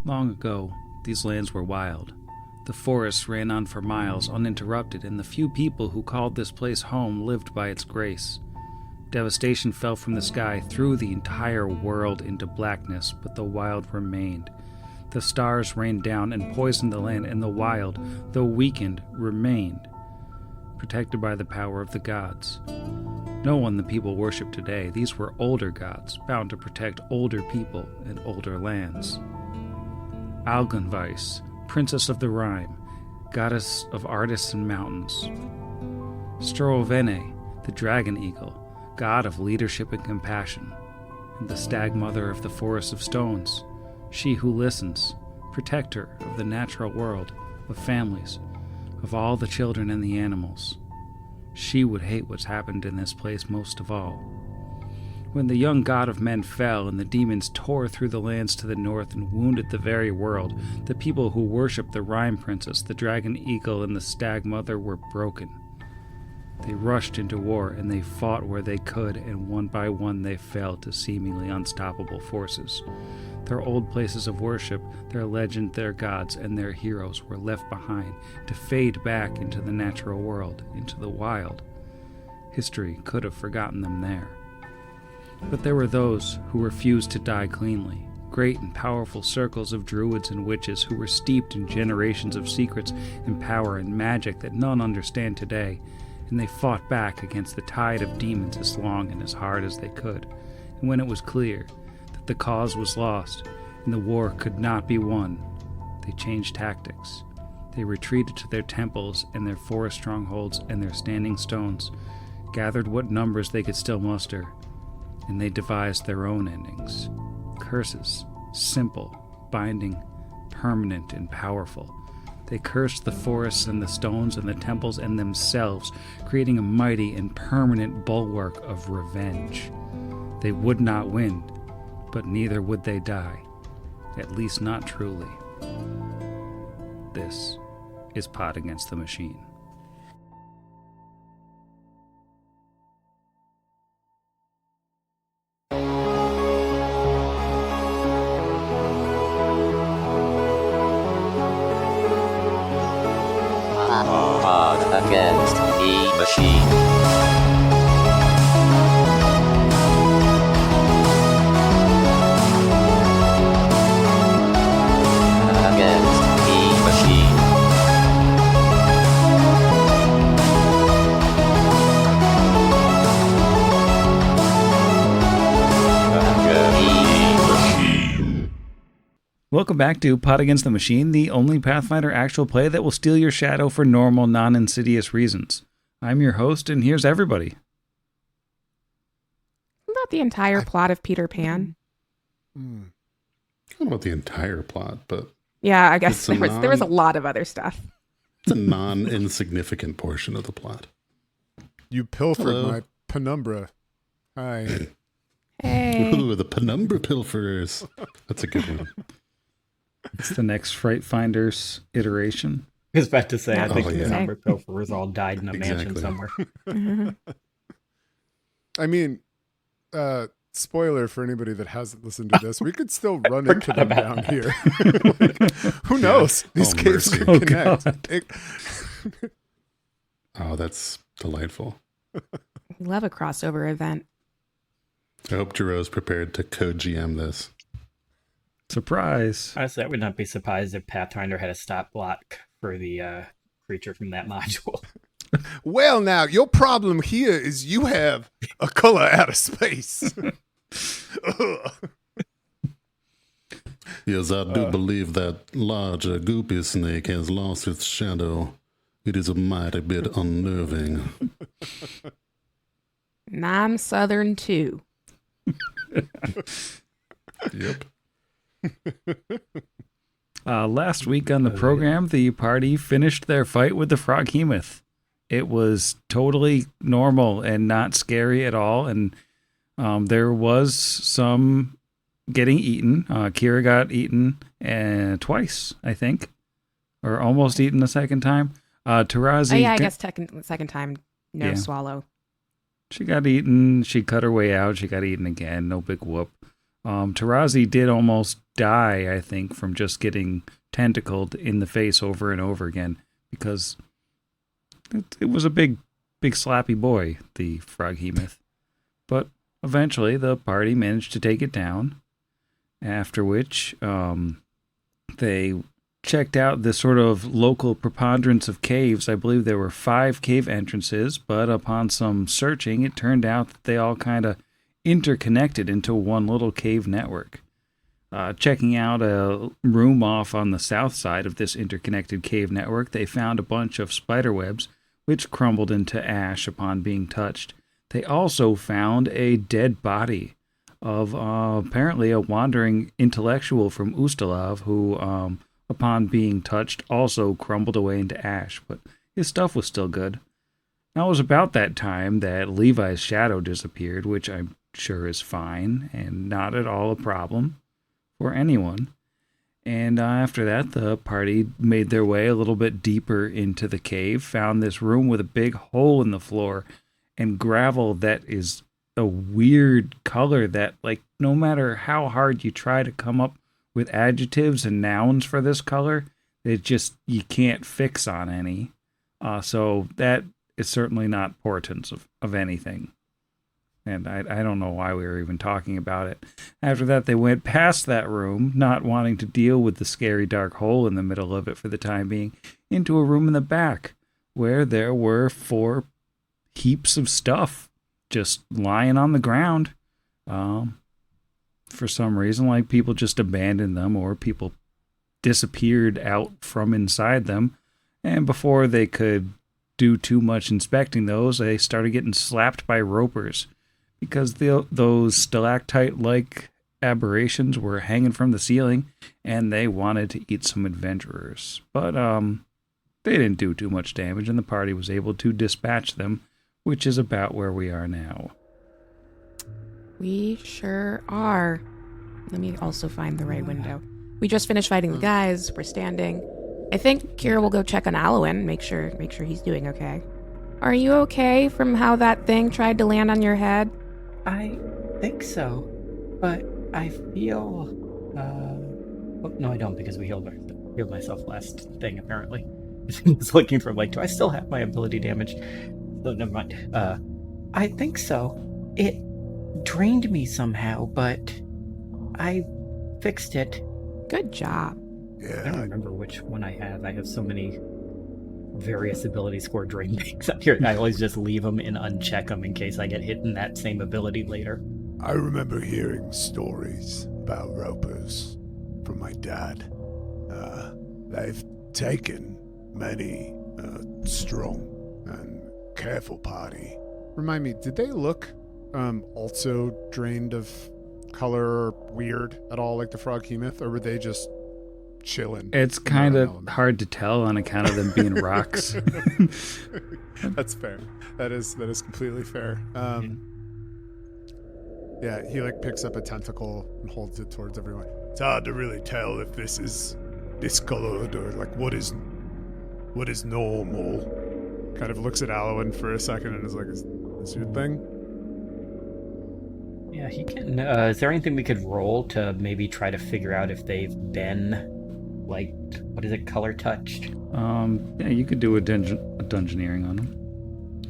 Long ago, these lands were wild. The forests ran on for miles uninterrupted, and the few people who called this place home lived by its grace. Devastation fell from the sky, threw the entire world into blackness, but the wild remained. The stars rained down and poisoned the land, and the wild, though weakened, remained, protected by the power of the gods. No one the people worship today. These were older gods, bound to protect older people and older lands. Algunvise, princess of the rhyme, goddess of artists and mountains. Strovene, the dragon eagle, god of leadership and compassion. And the stag mother of the forest of stones, she who listens, protector of the natural world, of families, of all the children and the animals. She would hate what's happened in this place most of all. When the young god of men fell and the demons tore through the lands to the north and wounded the very world, the people who worshipped the Rhyme Princess, the Dragon Eagle, and the Stag Mother were broken. They rushed into war and they fought where they could, and one by one they fell to seemingly unstoppable forces. Their old places of worship, their legend, their gods, and their heroes were left behind to fade back into the natural world, into the wild. History could have forgotten them there. But there were those who refused to die cleanly, great and powerful circles of druids and witches who were steeped in generations of secrets and power and magic that none understand today, and they fought back against the tide of demons as long and as hard as they could. And when it was clear that the cause was lost and the war could not be won, they changed tactics. They retreated to their temples and their forest strongholds and their standing stones, gathered what numbers they could still muster, and they devised their own endings. Curses, simple, binding, permanent, and powerful. They cursed the forests and the stones and the temples and themselves, creating a mighty and permanent bulwark of revenge. They would not win, but neither would they die. At least not truly. This is Pot Against the Machine. Against the machine. Against the machine. Welcome back to Pot Against the Machine, the only Pathfinder actual play that will steal your shadow for normal, non-insidious reasons. I'm your host, and here's everybody. Not the entire plot of Peter Pan. I don't know about the entire plot, but... Yeah, I guess there was a lot of other stuff. It's a non-insignificant portion of the plot. You pilfered my penumbra. Hi. Hey. Ooh, the penumbra pilferers. That's a good one. It's the next Fright Finders iteration. I was about to say, I think the yeah. number pilferers all died in a mansion somewhere. I mean, spoiler for anybody that hasn't listened to this, we could still run into them down here. Who knows? These caves could connect. Oh, that's delightful. Love a crossover event. I hope Jero's prepared to co-GM this. Surprise. Honestly, I would not be surprised if Pathfinder had a stop block for the creature from that module. Well, now, your problem here is you have a color out of space. Yes, I do believe that large goopy snake has lost its shadow. It is a mighty bit unnerving. And I'm Southern too. Yep. Last week on the program, the party finished their fight with the Froghemoth. It was totally normal and not scary at all, and there was some getting eaten. Kira got eaten twice, I think, or almost eaten the second time. Tarazi, I guess second time, no swallow. She got eaten. She cut her way out. She got eaten again. No big whoop. Tarazi did almost die, I think, from just getting tentacled in the face over and over again, because it was a big slappy boy, the froghemoth. But eventually the party managed to take it down, after which they checked out the sort of local preponderance of caves. I believe there were 5 cave entrances, but upon some searching, it turned out that they all kind of interconnected into one little cave network. Checking out a room off on the south side of this interconnected cave network, they found a bunch of spider webs, which crumbled into ash upon being touched. They also found a dead body of apparently a wandering intellectual from Ustalav who, upon being touched, also crumbled away into ash, but his stuff was still good. Now, it was about that time that Levi's shadow disappeared, which I'm sure is fine and not at all a problem for anyone. And after that, the party made their way a little bit deeper into the cave, found this room with a big hole in the floor and gravel that is a weird color that, like, no matter how hard you try to come up with adjectives and nouns for this color, you can't fix on any. So that is certainly not portents of anything. And I don't know why we were even talking about it. After that, they went past that room, not wanting to deal with the scary dark hole in the middle of it for the time being, into a room in the back, where there were 4 heaps of stuff just lying on the ground. For some reason, like people just abandoned them or people disappeared out from inside them. And before they could do too much inspecting those, they started getting slapped by ropers, because those stalactite-like aberrations were hanging from the ceiling, and they wanted to eat some adventurers. But they didn't do too much damage, and the party was able to dispatch them, which is about where we are now. We sure are. Let me also find the right window. We just finished fighting the guys. We're standing. I think Kira will go check on Alwyn, make sure he's doing okay. Are you okay from how that thing tried to land on your head? I think so, but I feel... Oh, no, I don't, because we healed myself last thing, apparently. I was looking for, do I still have my ability damage? Oh, never mind. I think so. It drained me somehow, but I fixed it. Good job. Yeah. I don't remember which one I have. I have so many various ability score drain things up here. I always just leave them and uncheck them in case I get hit in that same ability later. I remember hearing stories about ropers from my dad. They've taken many strong and careful party. Remind me, did they look also drained of color or weird at all like the froghemoth, or were they just chilling? It's kind of hard to tell on account of them being rocks. That's fair. That is completely fair. Yeah, he picks up a tentacle and holds it towards everyone. It's hard to really tell if this is discolored or what is normal. Kind of looks at Alwyn for a second and is like, "Is this your thing?" Yeah, he can. Is there anything we could roll to maybe try to figure out if they've been color touched? Yeah, you could do a dungeoneering on them.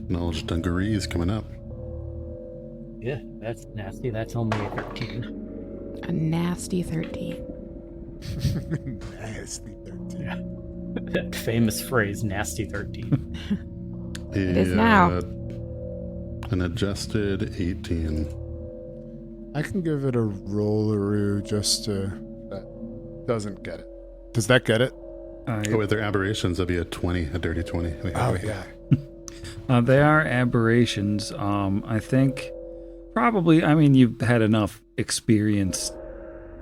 Knowledge dungaree is coming up. Yeah, that's nasty. That's only a 13. A nasty 13. Nasty 13. Yeah. That famous phrase, nasty 13. It is now. An adjusted 18. I can give it a rolleroo just to... That doesn't get it. Does that get it? With their aberrations, that'd be a 20, a dirty 20. Yeah. They are aberrations. I think probably, you've had enough experience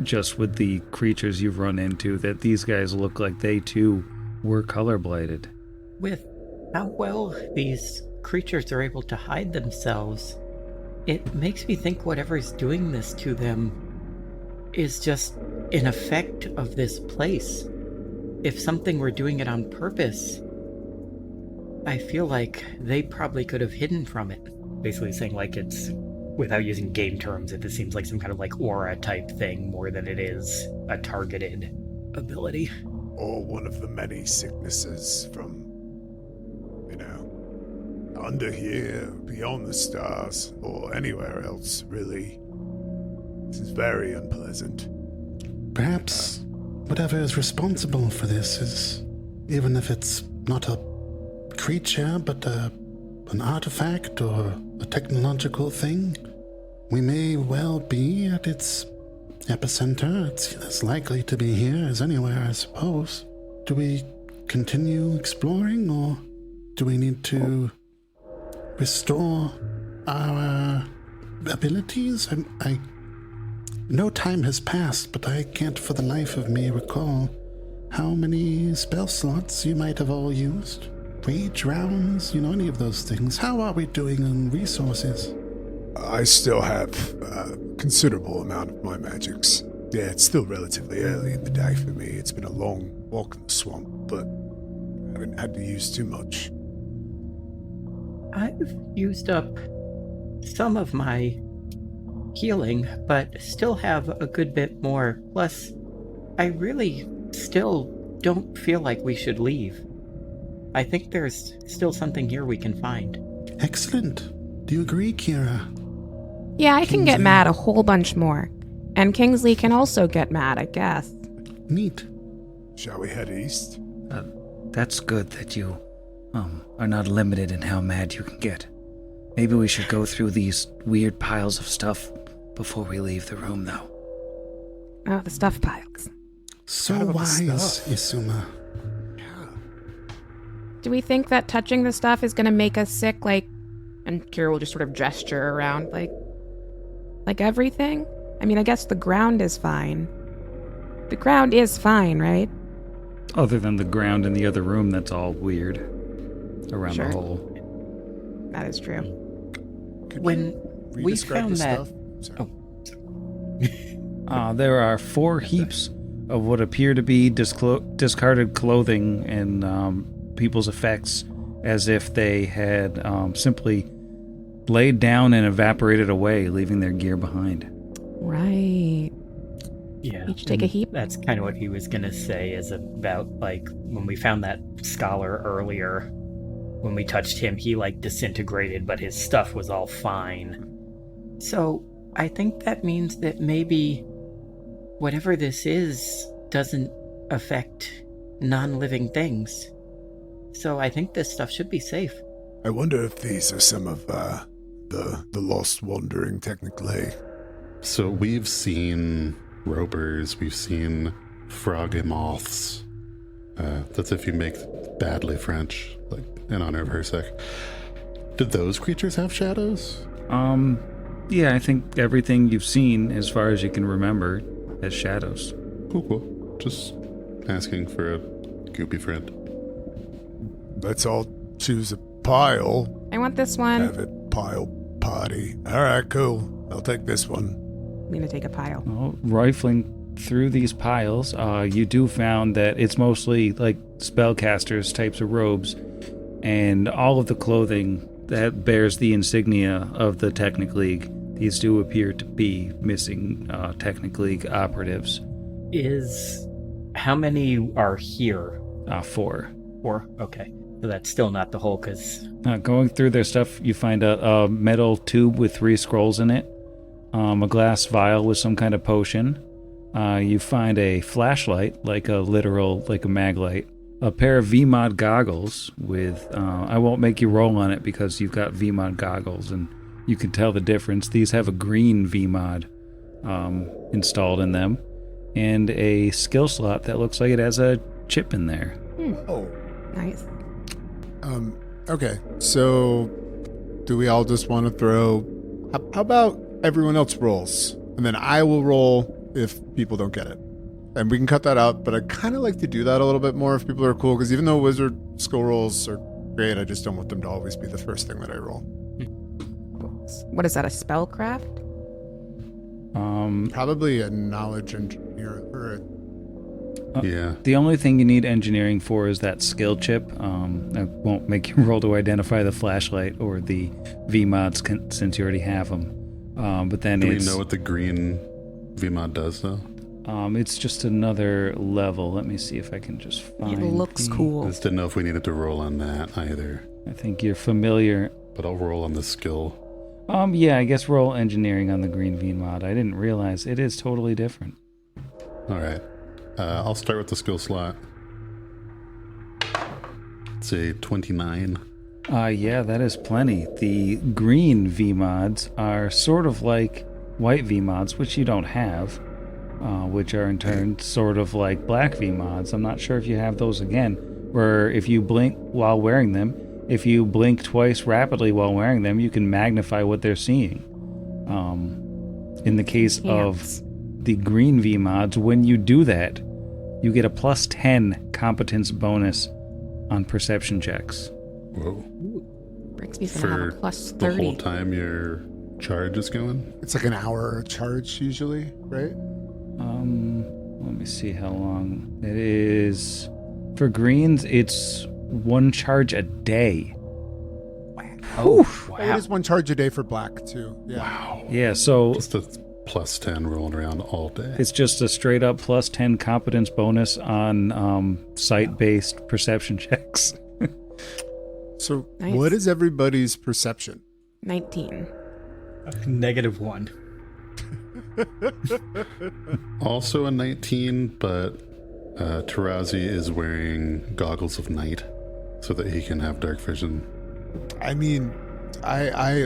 just with the creatures you've run into that these guys look like they too were color blighted. With how well these creatures are able to hide themselves, it makes me think whatever's doing this to them is just an effect of this place. If something were doing it on purpose, I feel like they probably could have hidden from it. Basically saying it's without using game terms, if this seems like some kind of like aura type thing more than it is a targeted ability. Or one of the many sicknesses from, under here, beyond the stars, or anywhere else, really. This is very unpleasant. Perhaps whatever is responsible for this is, even if it's not a creature, but an artifact or a technological thing, we may well be at its epicenter. It's as likely to be here as anywhere, I suppose. Do we continue exploring, or do we need to restore our abilities? No time has passed, but I can't for the life of me recall how many spell slots you might have all used. Rage rounds, any of those things. How are we doing on resources? I still have a considerable amount of my magics. Yeah, it's still relatively early in the day for me. It's been a long walk in the swamp, but I haven't had to use too much. I've used up some of my healing, but still have a good bit more. Plus, I really still don't feel like we should leave. I think there's still something here we can find. Excellent. Do you agree, Kira? Yeah, I can get Kingsley. mad a whole bunch more. And Kingsley can also get mad, I guess. Neat. Shall we head east? That's good that you are not limited in how mad you can get. Maybe we should go through these weird piles of stuff before we leave the room, though. Oh, the stuff piles. So Forgot about the wise, stuff. Isuma. Do we think that touching the stuff is going to make us sick, and Kira will just sort of gesture around, like everything? I mean, I guess the ground is fine. The ground is fine, right? Other than the ground in the other room, that's all weird around Sure. the hole. That is true. Could When you we re-describe found the that- stuff? Oh. There are 4 heaps of what appear to be discarded clothing and people's effects, as if they had simply laid down and evaporated away, leaving their gear behind. Right. Yeah. Each take a and heap? That's kind of what he was going to say, is about, when we found that scholar earlier, when we touched him, he, disintegrated, but his stuff was all fine. So, I think that means that maybe whatever this is doesn't affect non-living things. So I think this stuff should be safe. I wonder if these are some of the lost wandering, technically. So we've seen ropers, we've seen froggy moths. That's if you make badly French, in honor of her sec. Did those creatures have shadows? Yeah, I think everything you've seen, as far as you can remember, has shadows. Cool. Just asking for a goopy friend. Let's all choose a pile. I want this one. Have it pile party. Alright, cool. I'll take this one. I'm going to take a pile. Well, rifling through these piles, you do found that it's mostly spellcasters types of robes, and all of the clothing that bears the insignia of the Technic League. These do appear to be missing Technic League operatives. How many are here? 4. 4? Okay. So that's still not the whole, because... Going through their stuff, you find a metal tube with 3 scrolls in it, a glass vial with some kind of potion. You find a flashlight, like a mag light, a pair of VMod goggles with, I won't make you roll on it because you've got VMod goggles and you can tell the difference. These have a green VMod installed in them, and a skill slot that looks like it has a chip in there. Oh. Nice. Okay. So, do we all just want to throw... How about everyone else rolls? And then I will roll if people don't get it. And we can cut that out, but I kind of like to do that a little bit more if people are cool, because even though wizard skill rolls are great, I just don't want them to always be the first thing that I roll. What is that, a spellcraft? Probably a knowledge engineer or Yeah. The only thing you need engineering for is that skill chip. I won't make you roll to identify the flashlight or the VMods since you already have them. But then Do we it's know what the green VMod does, though? it's just another level. Let me see if I can just find. It looks the- I cool. just didn't know if we needed to roll on that either. I think you're familiar. But I'll roll on the skill. Yeah, I guess roll engineering on the green V mod. I didn't realize it is totally different. All right. I'll start with the skill slot. It's a 29. Yeah, that is plenty. The green V mods are sort of like white V mods, which you don't have, which are in turn sort of like black V mods. I'm not sure if you have those again, where if you blink while wearing them, if you blink twice rapidly while wearing them, you can magnify what they're seeing. In the case of Yes. the green V mods, when you do that, you get a plus 10 competence bonus on perception checks. Whoa. Brixby's gonna have a For plus the 30. whole time your charge is going? It's like an hour charge usually, right? Let me see how long it is. For greens, it's one charge a day. Oh, Oh, wow. it is one charge a day for black too. Yeah. Wow. Yeah, so Just a plus 10 rolling around all day. it's just a straight up plus 10 competence bonus on sight-based perception checks. So Nice. what is everybody's perception? 19. -1. Also a 19, but Tarazi is wearing goggles of night so that he can have dark vision. I mean, I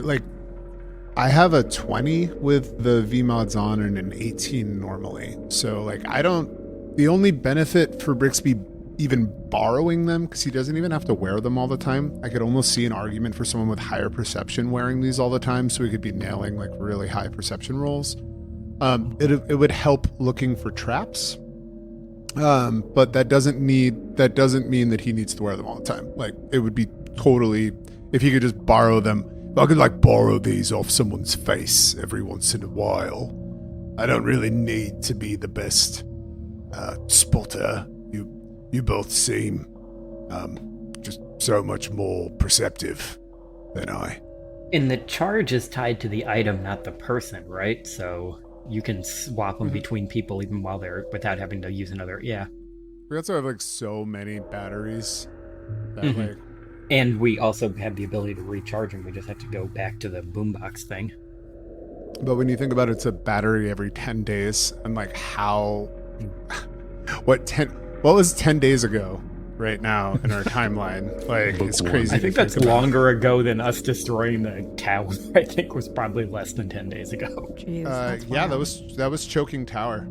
have a 20 with the VMods on and an 18 normally. So like the only benefit for Brixby even borrowing them, because he doesn't even have to wear them all the time. I could almost see an argument for someone with higher perception wearing these all the time, so he could be nailing like really high perception rolls. It would help looking for traps. But that doesn't mean that he needs to wear them all the time. Like it would be totally, if he could just borrow them. I could like borrow these off someone's face every once in a while. I don't really need to be the best spotter. You both seem just so much more perceptive than I. And the charge is tied to the item, not the person, right? So you can swap them between people even while they're without having to use another. Yeah. We also have like so many batteries that Mhm. like And we also have the ability to recharge them. We just have to go back to the boombox thing. But when you think about it, it's a battery every 10 days. And like how, what was 10 days ago right now in our timeline? Like Book it's one. crazy. I to think that's about. longer ago than us destroying the tower. I think was probably less than 10 days ago. Jeez, that's Yeah, wild. that was Choking Tower.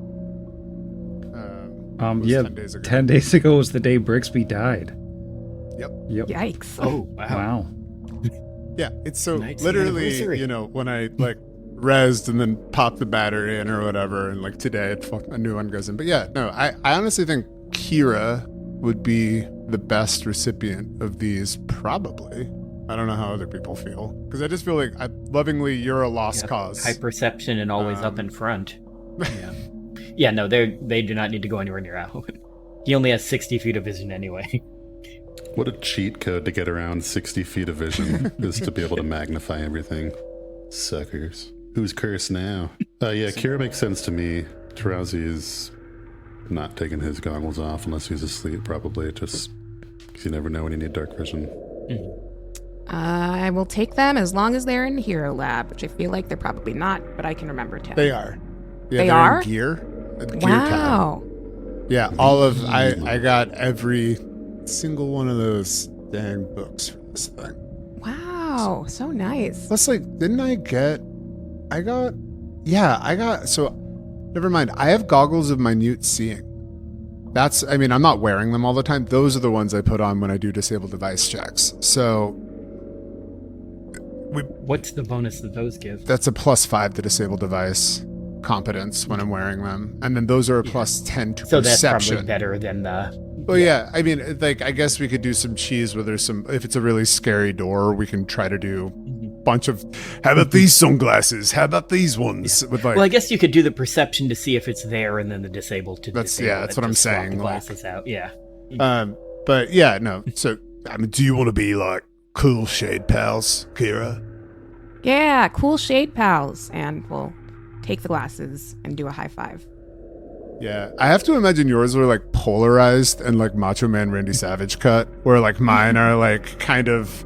Was Yeah, 10 days ago. 10 days ago was the day Brixby died. Yep. Yep. Yikes. Oh, wow. Wow. Yeah, it's so Tonight's the literally, anniversary. you know, when I like rezzed and then popped the battery in or whatever, and like today a new one goes in. But yeah, no, I honestly think Kira would be the best recipient of these, probably. I don't know how other people feel, because I just feel like lovingly you're a lost Yeah, cause. High perception and always up in front. Yeah. Yeah, no, they do not need to go anywhere near Alan. He only has 60 feet of vision anyway. What a cheat code to get around 60 feet of vision is to be able to magnify everything. Suckers. Who's cursed now? Yeah, Kira makes sense to me. Tarazi is not taking his goggles off unless he's asleep, probably, just because you never know when you need dark vision. I will take them as long as they're in Hero Lab, which I feel like they're probably not, but I can remember too. They are. Yeah, They they're are? in gear. Gear tab. Wow. Yeah, all of I got every single one of those dang books for this thing. Wow. So nice. Plus, like, so, never mind. I have goggles of minute seeing. I'm not wearing them all the time. Those are the ones I put on when I do disable device checks. So, What's the bonus that those give? that's a +5 to disable device competence when I'm wearing them. And then those are a +10 to So that's perception. probably better than the... Well, yeah. I mean, like, I guess we could do some cheese where there's some. If it's a really scary door, we can try to do a bunch of. How about these sunglasses? How about these ones? With like, Well, I guess you could do the perception to see if it's there and then the disable to That's- disable yeah, that's it what to I'm swap saying, the like- glasses out. Yeah. but yeah, no. So, I mean, do you want to be like cool shade pals, Kira? Yeah, cool shade, pals. And we'll take the glasses and do a high five. Yeah, I have to imagine yours are like polarized and like Macho Man Randy Savage cut, where like mine are like kind of.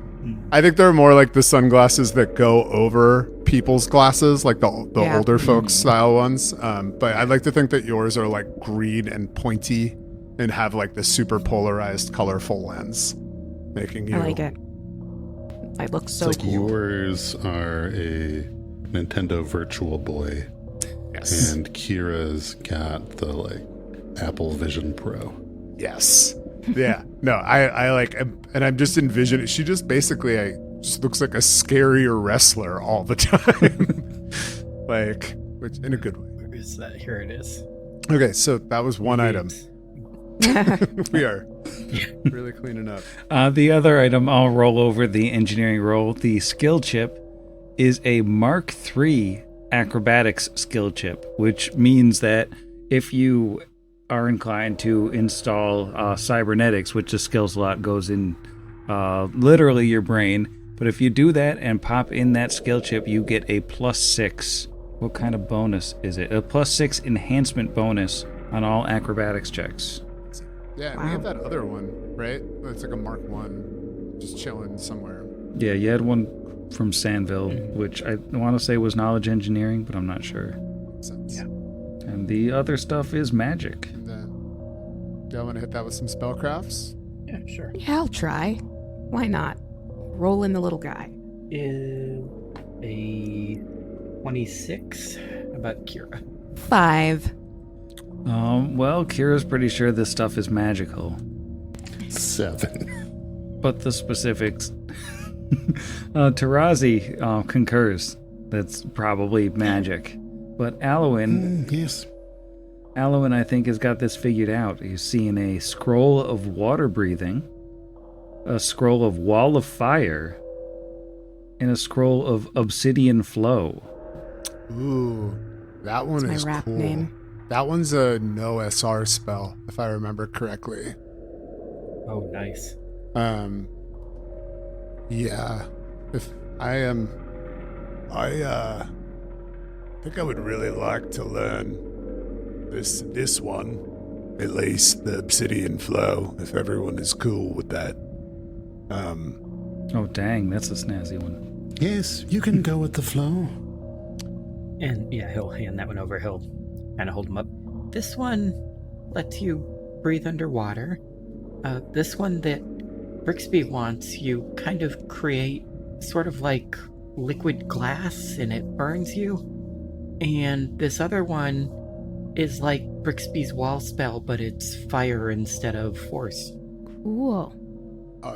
I think they're more like the sunglasses that go over people's glasses, like the older folks style ones. But I'd like to think that yours are like green and pointy and have like the super polarized, colorful lens, making you. I like it. I look so It's like cool. yours are a Nintendo Virtual Boy. Yes. And Kira's got the like Apple Vision Pro. Yes. Yeah. No, I like, and I'm just envisioning. She just basically, just looks like a scarier wrestler all the time. Like, which in a good way. Where is that? Here it is. Okay, so that was one item. We are really cleaning up. The other item, I'll roll over the engineering roll. The skill chip is a Mark III acrobatics skill chip, which means that if you are inclined to install cybernetics, which the skill slot goes in literally your brain, but if you do that and pop in that skill chip, you get a +6. What kind of bonus is it? A +6 enhancement bonus on all acrobatics checks. Yeah, we have that other one, right? It's like a Mark 1, just chilling somewhere. Yeah, you had one from Sandville, which I want to say was knowledge engineering, but I'm not sure. Makes sense. Yeah. And the other stuff is magic. And then, do y'all want to hit that with some spellcrafts? Yeah, sure. Yeah, I'll try. Why not? Roll in the little guy. A 26. How about Kira? 5. Well, Kira's pretty sure this stuff is magical, 7. but the specifics. Tarazi concurs. That's probably magic. But Alwyn, Yes. Alwyn, I think, has got this figured out. He's seeing a scroll of water breathing, a scroll of wall of fire, and a scroll of obsidian flow. Ooh, that one That's is my rap cool. name. That one's a no SR spell, if I remember correctly. Oh, nice. Yeah. If I am, I think I would really like to learn this one, at least the obsidian flow, if everyone is cool with that. Oh, dang, that's a snazzy one. Yes, you can go with the flow. And yeah, he'll hand that one over. He'll kind of hold him up. This one lets you breathe underwater. This one that Brixby wants, you kind of create sort of like liquid glass and it burns you. And this other one is like Brixby's wall spell, but it's fire instead of force. Cool.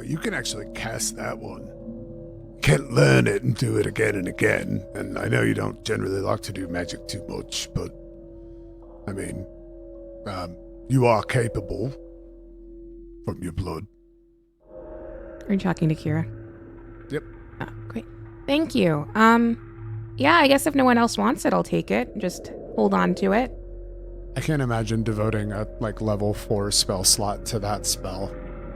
You can actually cast that one. Can't learn it and do it again and again. And I know you don't generally like to do magic too much, but I mean, you are capable from your blood. Are you talking to Kira? Yep. Oh, great. Thank you. Yeah, I guess if no one else wants it, I'll take it. Just hold on to it. I can't imagine devoting a like level 4 spell slot to that spell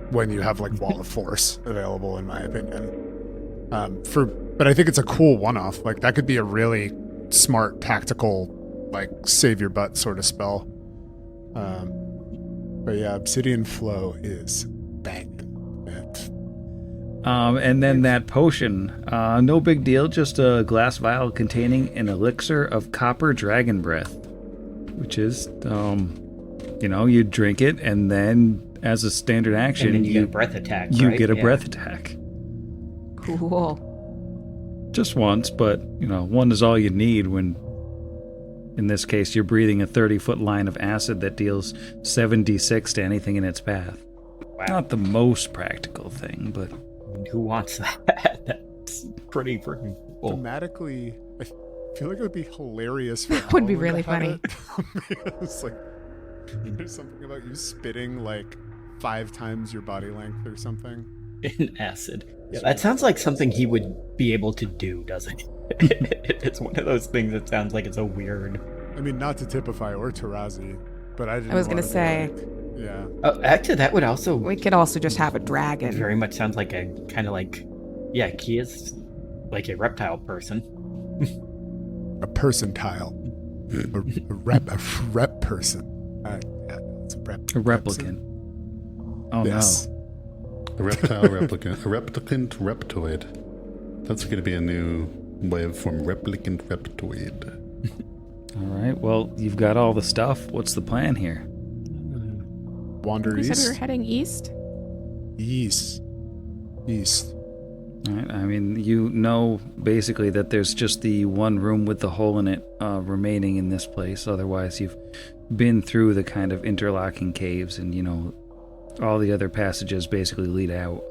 when you have like Wall of Force available, in my opinion. But I think it's a cool one-off. Like that could be a really smart tactical, like save your butt sort of spell. But yeah, Obsidian Flow is banging. And then that potion, no big deal, just a glass vial containing an elixir of copper dragon breath, which is, you drink it, and then as a standard action, And then you get a breath attack, You right? get a Yeah. breath attack. Cool. Just once, but, one is all you need when, in this case, you're breathing a 30-foot line of acid that deals 7d6 to anything in its path. Wow. Not the most practical thing, but... Who wants that? That's pretty freaking cool. Thematically, I feel like it would be hilarious. For That would be Halloween really to have funny. it. It's like there's something about you spitting like 5 times your body length or something. In acid. Yeah, that sounds like something he would be able to do, doesn't it? It's one of those things that sounds like it's a weird... I mean, not to typify or Tarazi, but I didn't. I was gonna wanna be say. like, yeah. Oh, actually, that would also We could also just have a dragon. very much sounds like a kind of like... Yeah, Kia's like a reptile person. A percentile. A rep person. Yeah, it's a rep. A replicant. Oh Yes. no. A reptile replicant. A replicant reptoid. That's going to be a new wave from replicant reptoid. All right. Well, you've got all the stuff. What's the plan here? Wander We said we were east. heading east. East. All right. I mean, you know basically that there's just the one room with the hole in it remaining in this place. Otherwise, you've been through the kind of interlocking caves, and all the other passages basically lead out.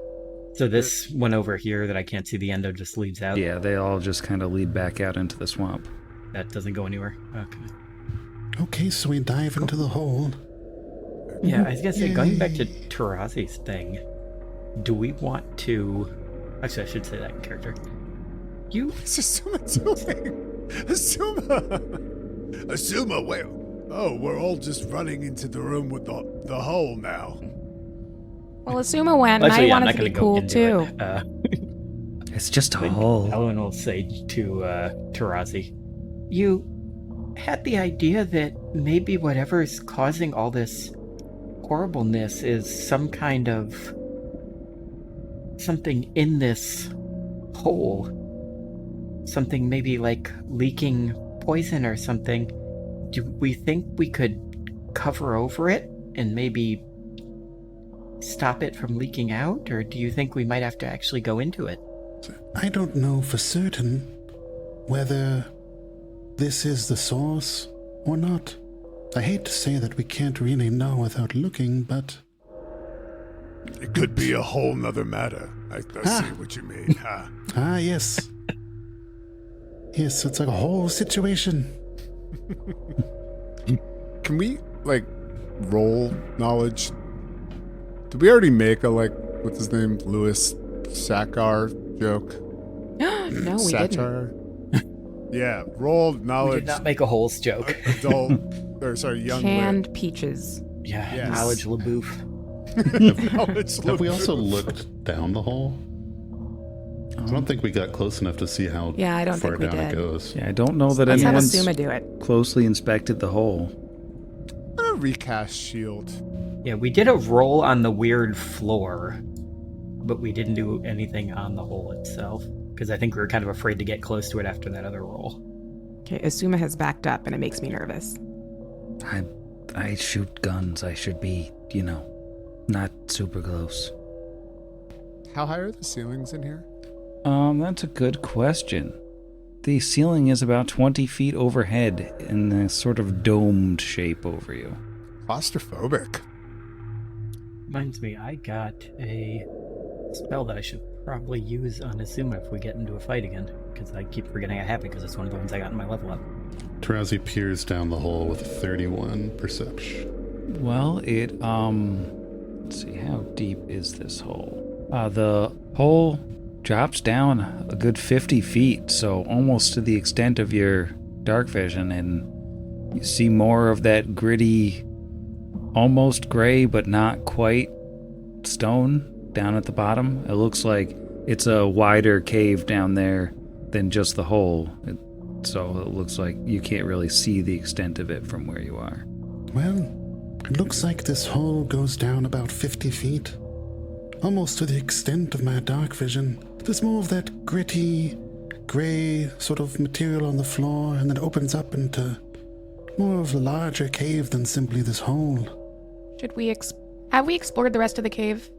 So this one over here that I can't see the end of just leads out? Yeah, they all just kind of lead back out into the swamp. That doesn't go anywhere? Okay. Okay, so we dive into the hole. Yeah, I was going to say, going back to Yay. Tarazi's thing, do we want to... Actually, I should say that in character. You... What's Asuma doing? Asuma! Asuma, wait. Oh, we're all just running into the room with the hole now. Well, Asuma went, and Actually, I I'm wanted not to going be to go cool into too. it. It's just a But hole. Ellen will say to Tarazi, you had the idea that maybe whatever's causing all this horribleness is some kind of something in this hole. Something maybe like leaking poison or something. Do we think we could cover over it and maybe stop it from leaking out? Or do you think we might have to actually go into it? I don't know for certain whether this is the source or not. I hate to say that we can't really know without looking, but It could be a whole nother matter. I see what you mean. Ha. yes. Yes, it's like a whole situation. Can we, roll knowledge? Did we already make a, what's his name? Louis Sakar joke? No, we didn't. Satire? Yeah, roll We knowledge. did not make a holes joke. Adult, young Canned peaches. Yeah, Yes. knowledge LaBouffe. knowledge. Have we also looked down the hole? I don't think we got close enough to see how Yeah, I don't far think we down it did. goes. Yeah, I don't know that Let's have anyone's Asuma do it. closely inspected the hole. I'm gonna recast shield. Yeah, we did a roll on the weird floor, but we didn't do anything on the hole itself. Because I think we were kind of afraid to get close to it after that other roll. Okay, Asuma has backed up, and it makes me nervous. I shoot guns. I should be, not super close. How high are the ceilings in here? That's a good question. The ceiling is about 20 feet overhead in a sort of domed shape over you. Claustrophobic. Reminds me, I got a spell that I should probably use on Asuma if we get into a fight again. Because I keep forgetting I have it because it's one of the ones I got in my level up. Tarazi peers down the hole with 31 perception. Well, let's see, how deep is this hole? The hole drops down a good 50 feet, so almost to the extent of your dark vision, and you see more of that gritty, almost gray but not quite stone down at the bottom. It looks like it's a wider cave down there than just the hole, so it looks like you can't really see the extent of it from where you are. Well, it looks like this hole goes down about 50 feet. Almost to the extent of my dark vision. There's more of that gritty, gray sort of material on the floor, and then opens up into more of a larger cave than simply this hole. Should we have we explored the rest of the cave?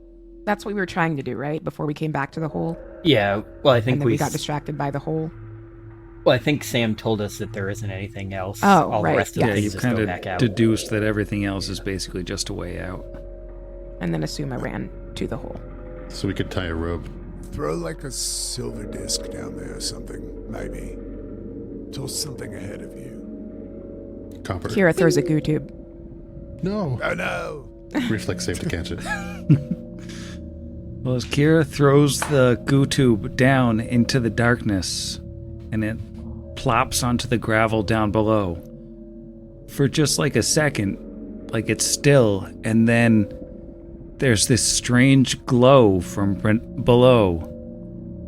That's what we were trying to do, right? Before we came back to the hole, Yeah, well, I think and then we got distracted by the hole. Well, I think Sam told us that there isn't anything else. Oh, All right, the rest of yes. the Yeah, things you just kind go back of out. deduced that everything else is basically just a way out. And then Asuma ran to the hole. So we could tie a rope. Throw a silver disc down there or something, maybe. Toss something ahead of you. Copper. Kira throws a goo tube. No. Oh no! Reflex save to catch it. Well, as Kira throws the goo tube down into the darkness, and it plops onto the gravel down below, for just a second, it's still, and then there's this strange glow from below,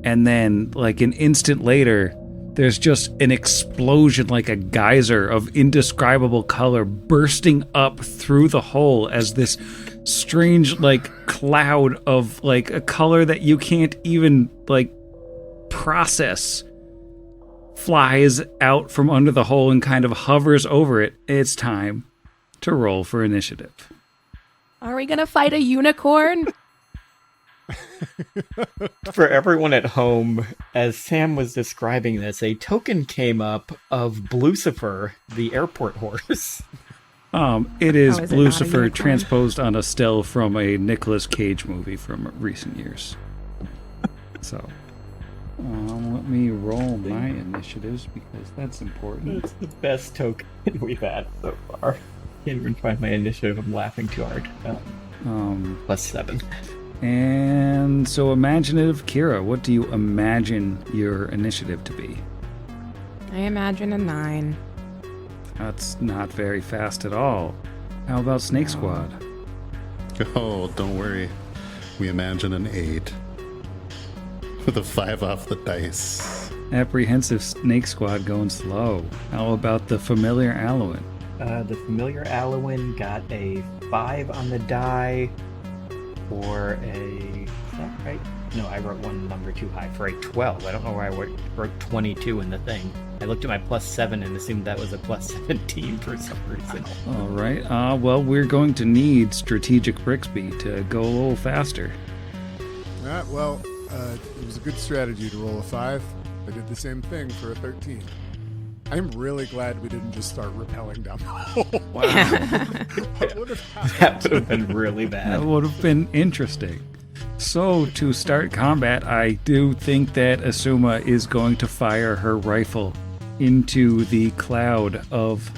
and then like an instant later, there's just an explosion like a geyser of indescribable color bursting up through the hole as this strange like cloud of like a color that you can't even like process flies out from under the hole and kind of hovers over it. It's time to roll for initiative. Are we gonna fight a unicorn? For everyone at home, as Sam was describing this, a token came up of Blucifer, the airport horse. It is Oh, is it not a Lucifer unicorn? transposed on a still from a Nicolas Cage movie from recent years. So, let me roll my initiatives because that's important. It's the best token we've had so far. Can't even find my initiative. I'm laughing too hard. +7. And so imaginative Kira, what do you imagine your initiative to be? I imagine a 9. That's not very fast at all. How about Snake Squad? Oh, don't worry. We imagine an 8. With a 5 off the dice. Apprehensive Snake Squad going slow. How about the familiar Alloin? The familiar Alloin got a 5 on the die for a... Is that right? No, I wrote one number too high for a 12. I don't know why I wrote 22 in the thing. I looked at my +7 and assumed that was a +17 for some reason. All right. Well, we're going to need strategic Brixby to go a little faster. Well, it was a good strategy to roll a 5. I did the same thing for a 13. I'm really glad we didn't just start rappelling down the hole. Wow. What would have happened? That would have been really That bad. would have been interesting. So, to start combat, I do think that Asuma is going to fire her rifle into the cloud of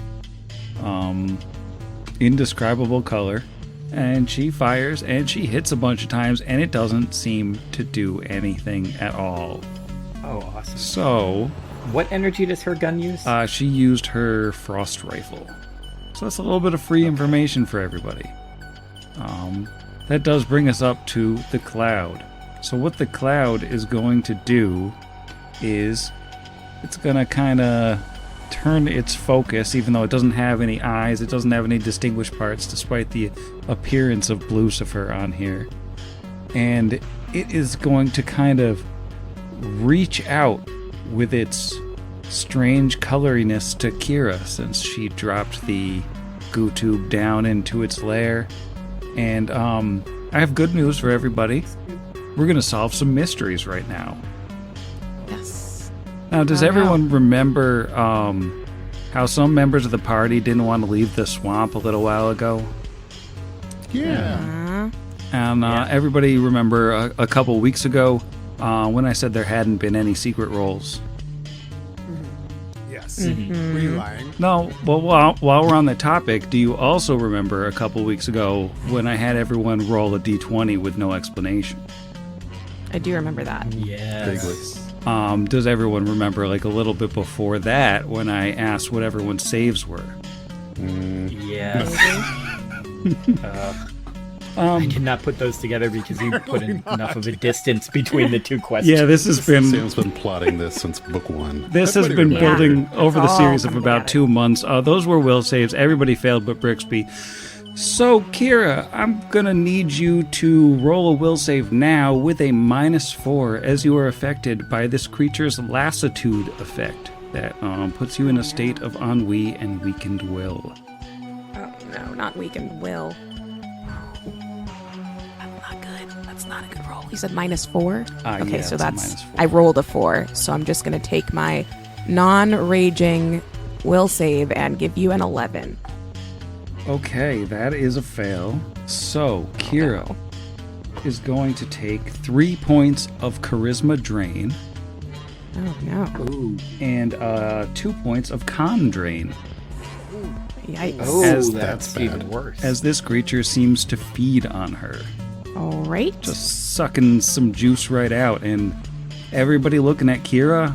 indescribable color. And she fires and she hits a bunch of times and it doesn't seem to do anything at all. Oh, awesome. So, What energy does her gun use? she used her frost rifle. So that's a little bit of free information for everybody. That does bring us up to the cloud. So what the cloud is going to do is it's going to kind of turn its focus, even though it doesn't have any eyes, it doesn't have any distinguished parts, despite the appearance of Blucifer on here. And it is going to kind of reach out with its strange coloriness to Kira, since she dropped the goo tube down into its lair. And I have good news for everybody. We're going to solve some mysteries right now. Yes. Now, does Oh, no. everyone remember how some members of the party didn't want to leave the swamp a little while ago? Yeah. And everybody remember a couple weeks ago when I said there hadn't been any secret rolls? Yes. Were you lying? No, well, while we're on the topic, do you also remember a couple weeks ago when I had everyone roll a d20 with no explanation? I do remember that. Yes. Does everyone remember like a little bit before that when I asked what everyone's saves were? Yes. I did not put those together because you put in enough of a distance between the two questions. Yeah, this has been Sam's been plotting this since book 1. this has Everybody been building over the It's all series of coming about together. 2 months. Those were will saves. Everybody failed but Brixby. So, Kira, I'm gonna need you to roll a will save now with a -4 as you are affected by this creature's lassitude effect that puts you in a state of ennui and weakened will. Oh no, not weakened will. That's not good. That's not a good roll. You said -4? Okay, yeah, so it's a that's... -4. I rolled a 4, so I'm just going to take my non-raging will save and give you an 11. Okay, that is a fail. So, Kira is going to take 3 points of charisma drain Oh no. Ooh. and 2 points of con drain, Yikes. Oh, As- that's bad. even worse. as this creature seems to feed on her, All right. just sucking some juice right out. And everybody looking at Kira,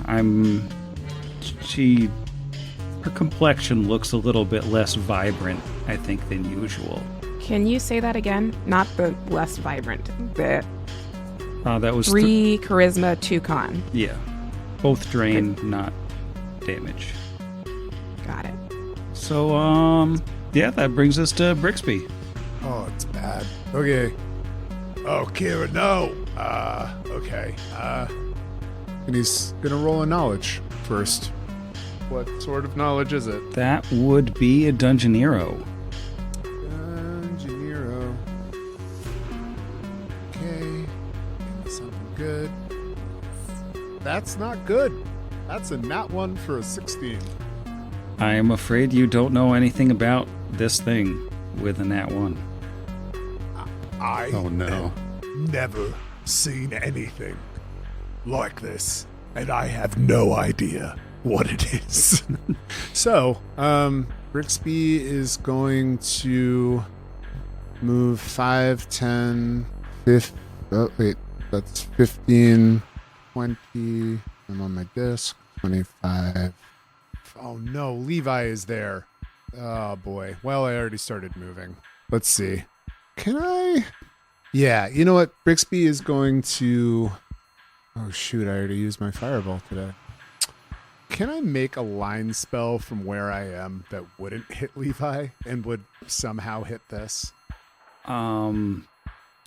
her complexion looks a little bit less vibrant, I think, than usual. Can you say that again? Not the less vibrant. The That was 3 charisma, 2 con. yeah. Both drain, not damage. Got it. So, yeah, that brings us to Brixby. Oh, it's bad. Okay. Oh, Kira, no. Okay. And he's gonna roll a knowledge first. What sort of knowledge is it? That would be a Dungeonero. Dungeonero. Okay. Give me something good. That's not good. That's a nat 1 for a 16. I am afraid you don't know anything about this thing with a nat 1. I Oh, no. have never seen anything like this, and I have no idea what it is. So, Brixby is going to move 5, 10, 15. Oh, wait. That's 15, 20. I'm on my disc. 25. Oh, no. Levi is there. Oh, boy. Well, I already started moving. Let's see. Can I? Yeah, you know what? Brixby is going to... Oh, shoot. I already used my fireball today. Can I make a line spell from where I am that wouldn't hit Levi and would somehow hit this?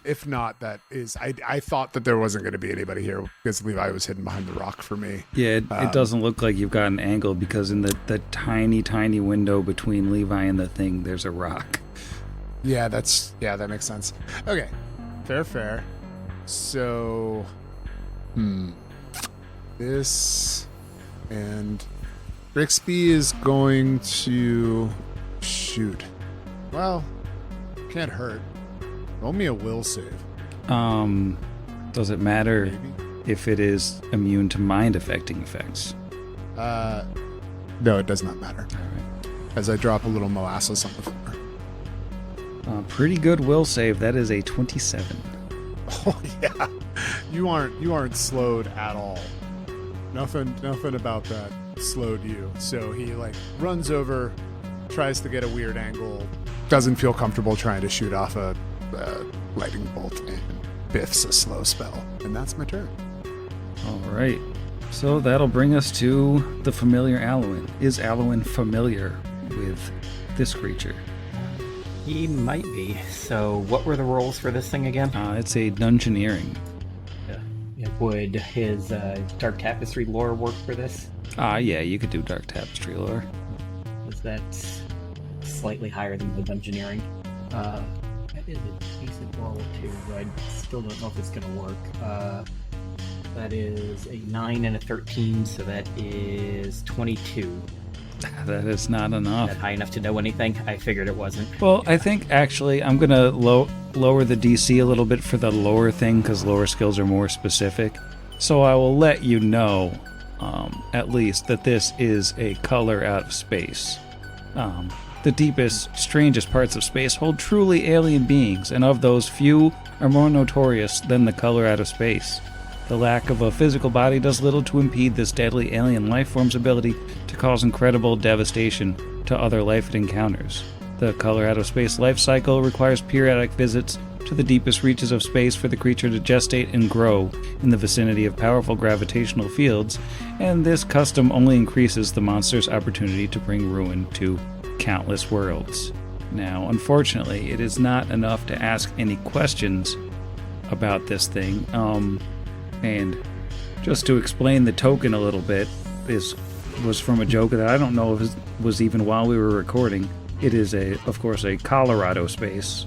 If not, that is... I thought that there wasn't going to be anybody here because Levi was hidden behind the rock for me. Yeah, it doesn't look like you've got an angle because in the tiny, tiny window between Levi and the thing, there's a rock. Yeah, that makes sense. Okay. Fair. So... This... And... Brixby is going to... Shoot. Well, can't hurt. Roll me a will save. Does it matter Maybe. if it is immune to mind-affecting effects? No, it does not matter. All right. As I drop a little molasses on the floor. Pretty good will save. That is a 27. Oh yeah, you aren't slowed at all. Nothing about that slowed you. So he runs over, tries to get a weird angle, doesn't feel comfortable trying to shoot off a lightning bolt, and biffs a slow spell. And that's my turn. All right. So that'll bring us to the familiar Alwyn. Is Alwyn familiar with this creature? He might be. So, what were the rolls for this thing again? It's a dungeoneering. Would his Dark Tapestry lore work for this? Yeah, you could do Dark Tapestry lore. Was that slightly higher than the Dungeoneering? That is a decent roll too, but I still don't know if it's going to work. That is a 9 and a 13, so that is 22. That is not enough. Is that high enough to know anything? I figured it wasn't. Well, I think actually I'm going to lower the DC a little bit for the lore thing because lore skills are more specific. So I will let you know, at least, that this is a color out of space. The deepest, strangest parts of space hold truly alien beings, and of those, few are more notorious than the color out of space. The lack of a physical body does little to impede this deadly alien life form's ability to cause incredible devastation to other life it encounters. The color out of space life cycle requires periodic visits to the deepest reaches of space for the creature to gestate and grow in the vicinity of powerful gravitational fields, and this custom only increases the monster's opportunity to bring ruin to countless worlds. Now, unfortunately, it is not enough to ask any questions about this thing, and just to explain the token a little bit, was from a joke that I don't know if it was even while we were recording. It is, of course, a Colorado space,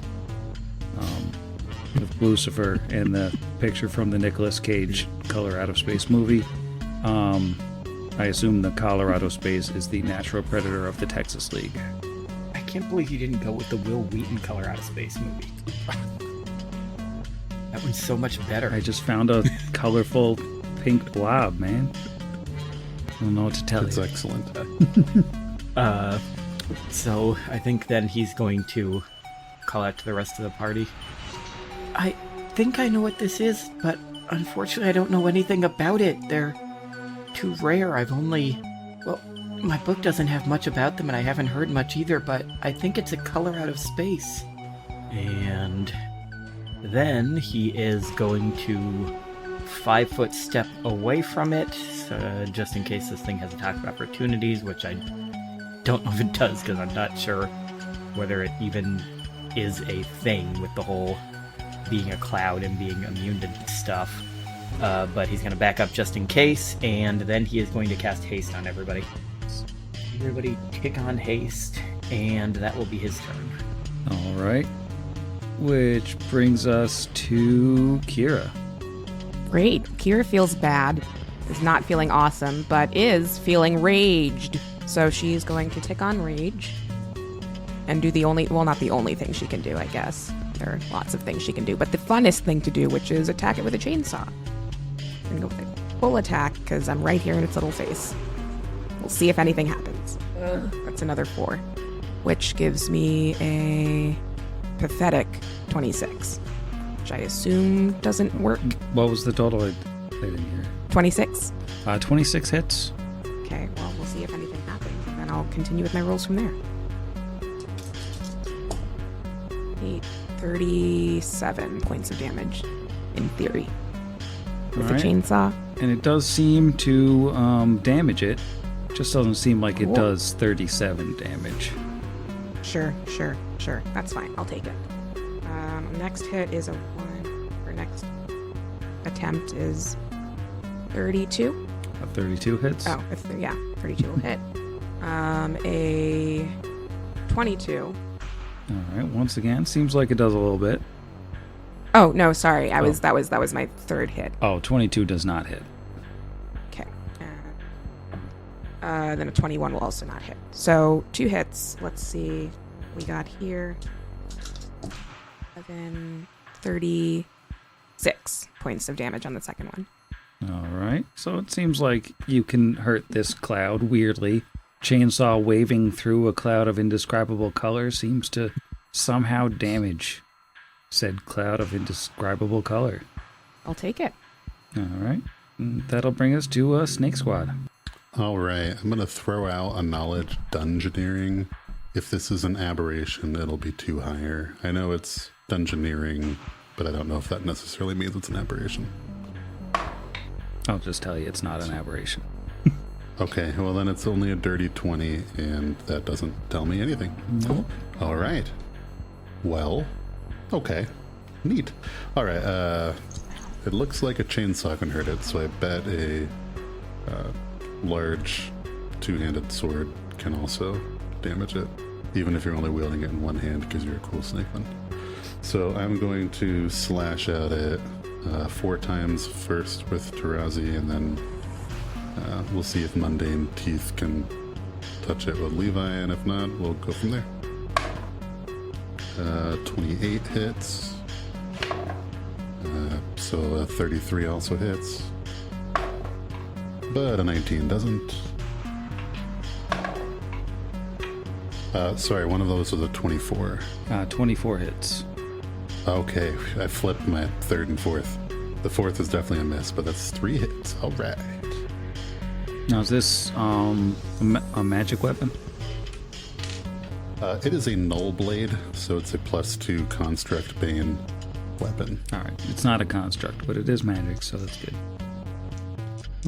with Lucifer and the picture from the Nicolas Cage Color Out of Space movie. I assume the Colorado space is the natural predator of the Texas League. I can't believe you didn't go with the Will Wheaton Color Out of Space movie. That one's so much better. I just found a colorful pink blob, man. I don't know what to tell That's you. excellent. So I think then he's going to call out to the rest of the party. I think I know what this is, but unfortunately I don't know anything about it. They're too rare. Well, my book doesn't have much about them and I haven't heard much either, but I think it's a color out of space. And then he is going to 5-foot step away from it, just in case this thing has attack of opportunities, which I don't know if it does, because I'm not sure whether it even is a thing with the whole being a cloud and being immune to stuff. But he's going to back up just in case, and then he is going to cast haste on everybody. Everybody kick on haste, and that will be his turn. All right. Which brings us to Kira. Great. Kira feels bad, is not feeling awesome, but is feeling raged. So she's going to tick on rage and do the only, well, not the only thing she can do, I guess. There are lots of things she can do, but the funnest thing to do, which is attack it with a chainsaw. I'm going to go with a full attack because I'm right here in its little face. We'll see if anything happens. That's another 4, which gives me a pathetic 26, which I assume doesn't work. What was the total? I didn't hear. 26. 26 hits. Okay, well, we'll see if anything happens, and then I'll continue with my rolls from there. 37 points of damage, in theory. With the Alright. chainsaw. And it does seem to damage it. Just doesn't seem like it Cool. does 37 damage. Sure. That's fine. I'll take it. Next hit is a 1. Or next attempt is 32. 32 hits. Oh, 32 will hit. A 22. All right. Once again, seems like it does a little bit. Oh no, sorry. That was my 3rd hit. Oh, 22 does not hit. Okay. Then a 21 will also not hit. So 2 hits. Let's see. We got here 36 points of damage on the second one. All right. So it seems like you can hurt this cloud weirdly. Chainsaw waving through a cloud of indescribable color seems to somehow damage said cloud of indescribable color. I'll take it. All right. That'll bring us to Snake Squad. All right, I'm going to throw out a knowledge dungeoneering. If this is an aberration, it'll be 2 higher. I know it's dungeoneering, but I don't know if that necessarily means it's an aberration. I'll just tell you it's not an aberration. Okay, well then it's only a dirty 20, and that doesn't tell me anything. No. All right. Well, okay. Neat. All right, it looks like a chainsaw can hurt it, so I bet a large 2-handed sword can also damage it, even if you're only wielding it in one hand because you're a cool snakeman. So I'm going to slash at it 4 times first with Tarazi, and then we'll see if Mundane Teeth can touch it with Levi, and if not, we'll go from there. 28 hits. So a 33 also hits. But a 19 doesn't. Sorry, one of those was a 24. 24 hits. Okay, I flipped my 3rd and 4th. The 4th is definitely a miss, but that's 3 hits. All right. Now, is this a magic weapon? It is a null blade, so it's a +2 construct bane weapon. All right. It's not a construct, but it is magic, so that's good.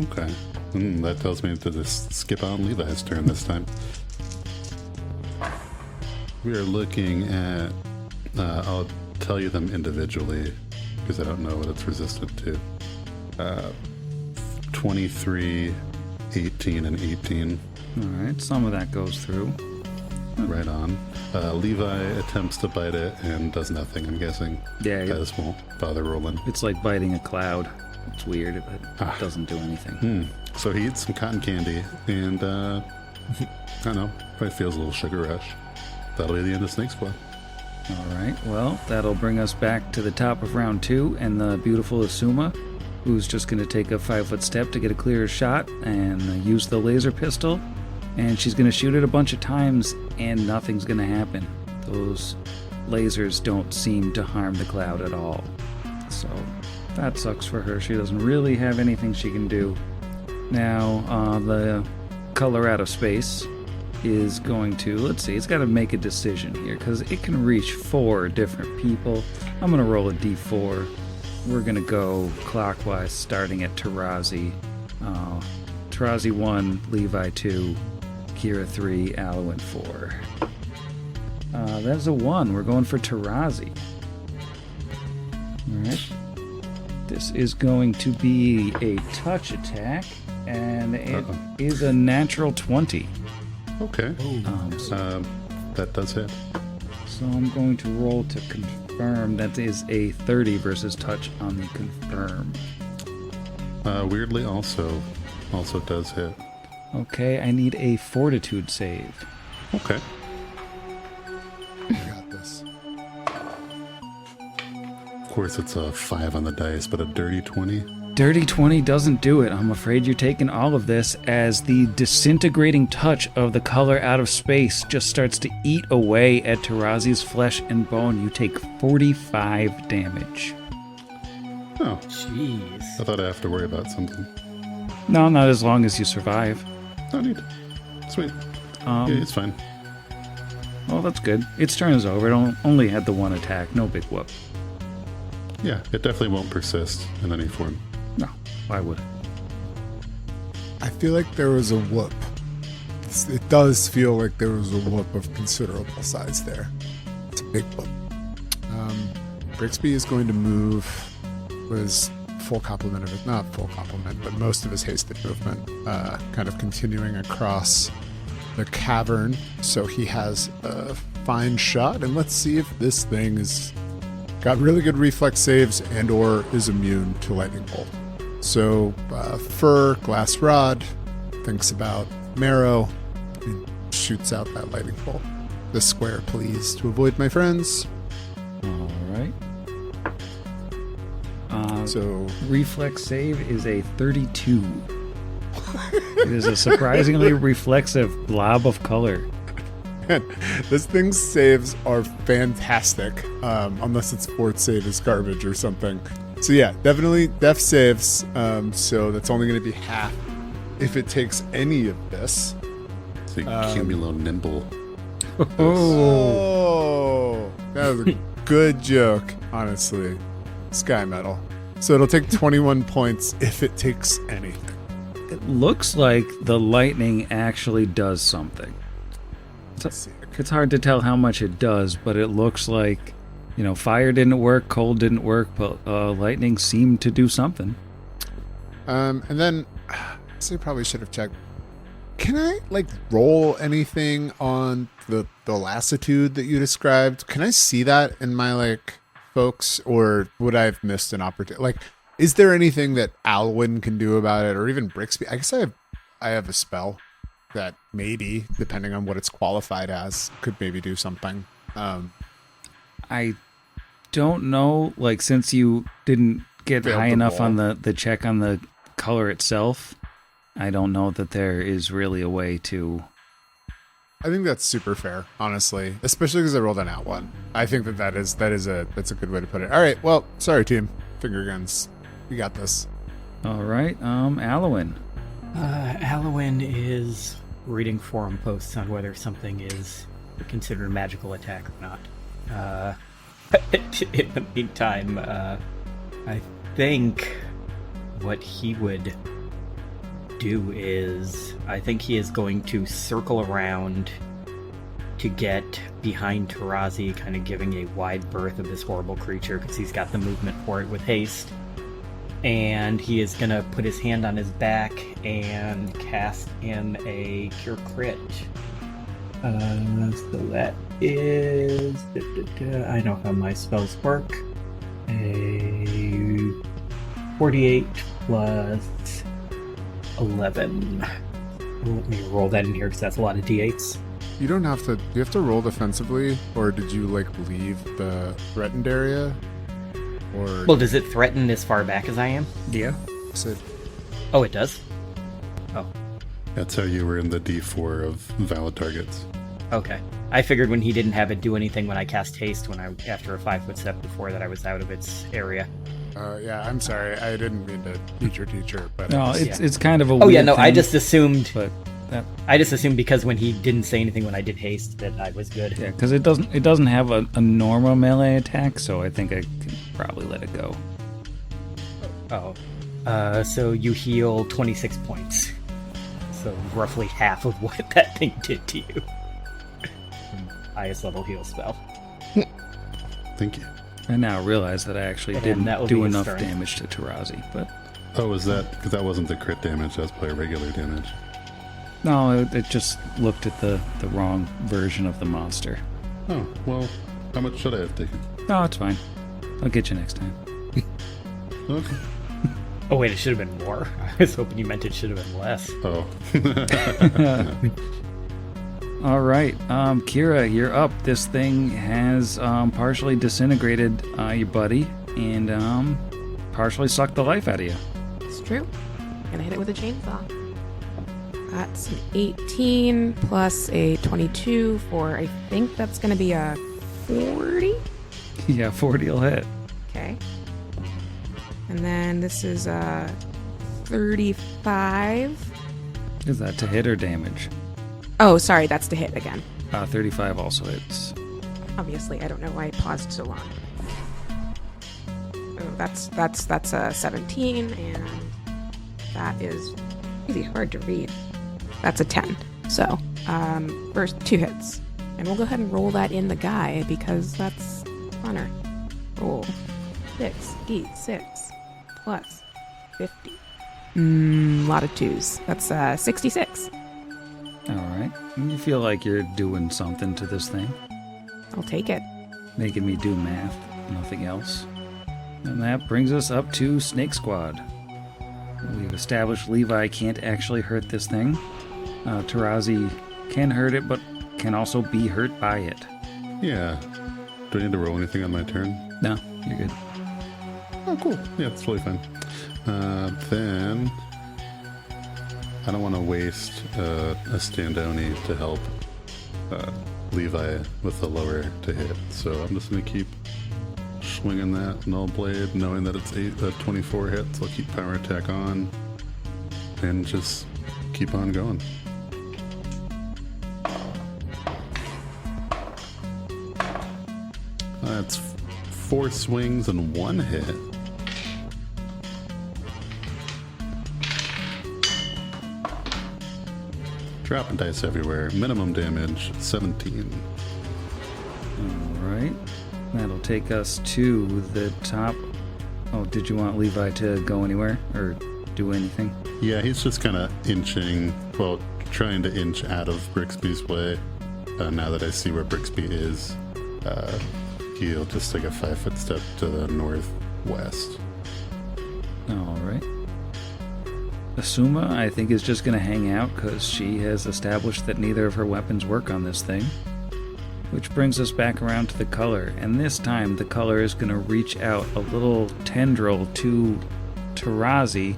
Okay. That tells me to just skip on Levi's turn this time. We are looking at, I'll tell you them individually because I don't know what it's resistant to. 23, 18, and 18. All right. Some of that goes through. Right on. Levi attempts to bite it and does nothing, I'm guessing. Yeah. This won't bother rolling. It's like biting a cloud. It's weird, but it doesn't do anything. So he eats some cotton candy and, I don't know, probably feels a little sugar rush. That'll be the end of Snake Squad. All right. Well, that'll bring us back to the top of round 2 and the beautiful Asuma, who's just going to take a 5-foot step to get a clearer shot and use the laser pistol. And she's going to shoot it a bunch of times and nothing's going to happen. Those lasers don't seem to harm the cloud at all. So that sucks for her. She doesn't really have anything she can do. Now, the color out of space is going to, let's see, it's got to make a decision here because it can reach 4 different people. I'm going to roll a d4. We're going to go clockwise, starting at Tarazi. Tarazi 1, Levi 2, Kira 3, Alwyn 4. That's a 1. We're going for Tarazi. Alright. This is going to be a touch attack, and it is a natural 20. Okay. That does hit. So I'm going to roll to confirm. That is a 30 versus touch on the confirm. Weirdly, also does hit. Okay, I need a fortitude save. Okay. I got this. Of course, it's a 5 on the dice, but a dirty 20. Dirty 20 doesn't do it. I'm afraid you're taking all of this as the disintegrating touch of the color out of space just starts to eat away at Tarazi's flesh and bone. You take 45 damage. Oh, Jeez. I thought I have to worry about something. No, not as long as you survive. No need. Sweet. Yeah, it's fine. Well, that's good. Its turn is over. It only had the 1 attack. No big whoop. Yeah, it definitely won't persist in any form. No, why would it? I feel like there was a whoop. It does feel like there was a whoop of considerable size there. It's a big whoop. Brixby is going to move with his full complement of it, not full complement, but most of his hasted movement, kind of continuing across the cavern. So he has a fine shot, and let's see if this thing is got really good reflex saves and or is immune to lightning bolt. So Fur, Glass Rod, thinks about Marrow, and shoots out that lightning bolt. The square, please, to avoid my friends. All right. So Reflex save is a 32. It is a surprisingly reflexive blob of color. this thing's saves are fantastic, unless its fourth save is garbage or something. So yeah, definitely def saves. So that's only going to be half if it takes any of this. It's the cumulo nimble. Oh, that was a good joke, honestly. Sky metal. So it'll take 21 points if it takes any. It looks like the lightning actually does something. It's hard to tell how much it does, but it looks like, fire didn't work, cold didn't work, but lightning seemed to do something. And then, I probably should have checked. Can I, roll anything on the lassitude that you described? Can I see that in my, folks, or would I have missed an opportunity? Is there anything that Alwyn can do about it, or even Brixby? I guess I have a spell that maybe, depending on what it's qualified as, could maybe do something. I don't know, since you didn't get Failed high the enough roll. on the check on the color itself, I don't know that there is really a way to... I think that's super fair, honestly, especially because I rolled an out one. I think that's a good way to put it. All right, well, sorry, team. Finger guns. We got this. All right, Alwyn. Alwyn is reading forum posts on whether something is considered a magical attack or not. In the meantime, I think what he would do is, I think he is going to circle around to get behind Tarazi, kind of giving a wide berth of this horrible creature because he's got the movement for it with haste. And he is going to put his hand on his back and cast him a Cure Crit. So that is... I know how my spells work. A 48 plus 11. Let me roll that in here because that's a lot of d8s. You don't have to. Do you have to roll defensively, or did you leave the threatened area? Or Well, does it threaten as far back as I am? Yeah. is it? Oh, it does? Oh, That's how you were in the D4 of valid targets. okay. I figured when he didn't have it do anything when I cast haste after a 5-foot step before that I was out of its area. Yeah, I'm sorry. I didn't mean to teach your teacher, but No, Yeah. it's kind of a Oh weird yeah, no, I thing, just assumed but I just assumed because when he didn't say anything when I did haste that I was good. Yeah, because it doesn't have a normal melee attack, so I think I can probably let it go. Oh. So you heal 26 points. So roughly half of what that thing did to you. Highest level heal spell. Thank you. I now realize that I actually And didn't that will be do his enough turn. damage to Tarazi, but Oh, was that because that wasn't the crit damage? That was probably regular damage. no, it just looked at the wrong version of the monster. Oh well, how much should I have taken? No, it's fine. I'll get you next time. Okay. Oh wait, it should have been more. I was hoping you meant it should have been less. Oh. All right, Kira, you're up. This thing has partially disintegrated your buddy and partially sucked the life out of you. It's true. Gonna hit it with a chainsaw. That's an 18 plus a 22 for, I think that's gonna be a 40? Yeah, 40 will hit. Okay. And then this is a 35. Is that to hit or damage? Oh, sorry, that's to hit again. 35 also hits. Obviously, I don't know why I paused so long. Oh, that's a 17, and that is really hard to read. That's a 10. So, first 2 hits. And we'll go ahead and roll that in the guy because that's honor. Roll 6d6 plus 50. A lot of 2s. That's 66. All right. You feel like you're doing something to this thing, I'll take it. making me do math, nothing else. And that brings us up to Snake Squad. We've established Levi can't actually hurt this thing. Tarazi can hurt it, but can also be hurt by it. Yeah. Do I need to roll anything on my turn? No, you're good. Oh, cool. Yeah, it's totally fine. Then I don't want to waste a Standoni to help Levi with the lower to hit, so I'm just going to keep swinging that null blade, knowing that it's 24 hits. I'll keep power attack on and just keep on going. That's 4 swings and 1 hit. Dropping dice everywhere. Minimum damage 17. All right. That'll take us to the top. Oh, did you want Levi to go anywhere or do anything? Yeah, he's just kind of trying to inch out of Brixby's way. Now that I see where Brixby is, he'll just take a 5-foot step to the northwest. All right. Asuma, I think, is just going to hang out because she has established that neither of her weapons work on this thing. Which brings us back around to the color, and this time the color is going to reach out a little tendril to Tarazi.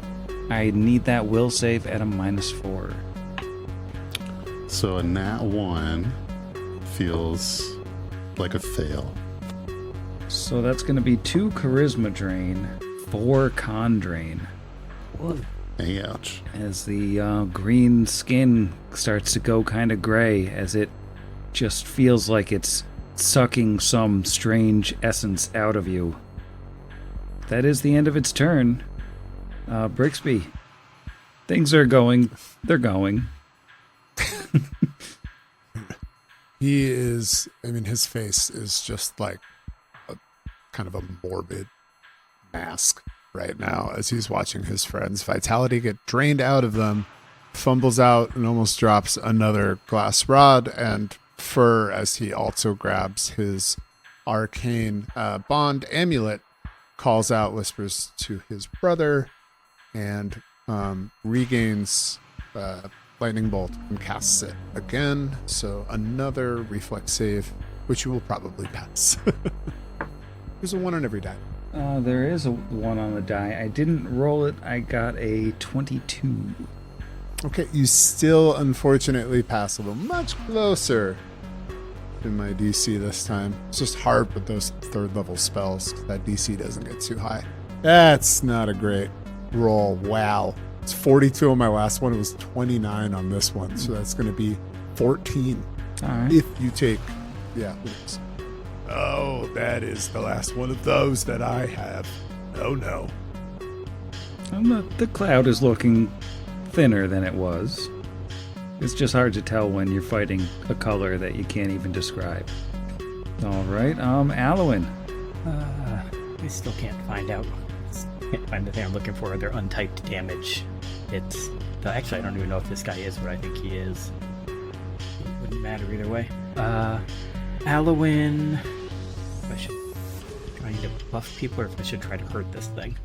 I need that will save at a -4. So a nat 1 feels like a fail. So that's going to be 2 charisma drain, 4 con drain. Ouch. As the green skin starts to go kind of gray, as it just feels like it's sucking some strange essence out of you. That is the end of its turn. Brixby, things are going. They're going. He is, his face is just like a kind of a morbid mask right now as he's watching his friends' vitality get drained out of them, fumbles out and almost drops another glass rod and fur as he also grabs his arcane bond amulet, calls out, whispers to his brother, and regains lightning bolt and casts it again. So another reflex save, which you will probably pass. There's a 1 on every die. There is a 1 on the die. I didn't roll it. I got a 22. Okay, you still unfortunately pass a little much closer to my DC this time. It's just hard with those 3rd level spells. That DC doesn't get too high. That's not a great roll. Wow. It's 42 on my last one. It was 29 on this one. So that's going to be 14 All right. if you take the athletics. Oh, that is the last one of those that I have. Oh no. And the cloud is looking thinner than it was. It's just hard to tell when you're fighting a color that you can't even describe. All right, Alwyn. I still can't find out. Can't find the thing I'm looking for. They're untyped damage. It's actually I don't even know if this guy is what I think he is. It wouldn't matter either way. Alwyn. If I should try to buff people, or if I should try to hurt this thing.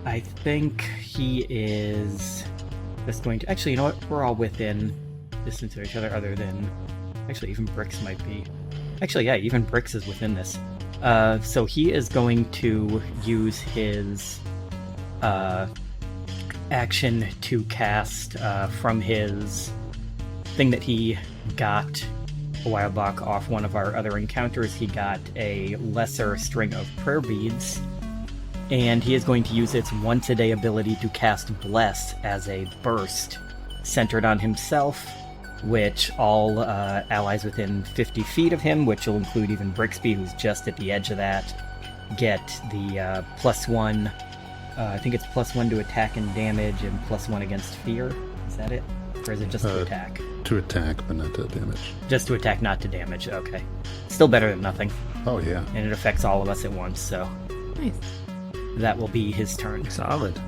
I think he is just going to. Actually, you know what? We're all within distance of each other, other than. Actually, even Bricks might be. Actually, yeah, even Bricks is within this. So he is going to use his action to cast from his thing that he got a while back off one of our other encounters. He got a lesser string of prayer beads, and he is going to use its once-a-day ability to cast Bless as a burst centered on himself, which all allies within 50 feet of him, which will include even Brixby, who's just at the edge of that, get the +1. I think it's +1 to attack and damage and +1 against fear. Is that it? Or is it just to attack? To attack, but not to damage. Just to attack, not to damage. Okay. Still better than nothing. Oh, yeah. And it affects all of us at once, so Nice. that will be his turn. Solid.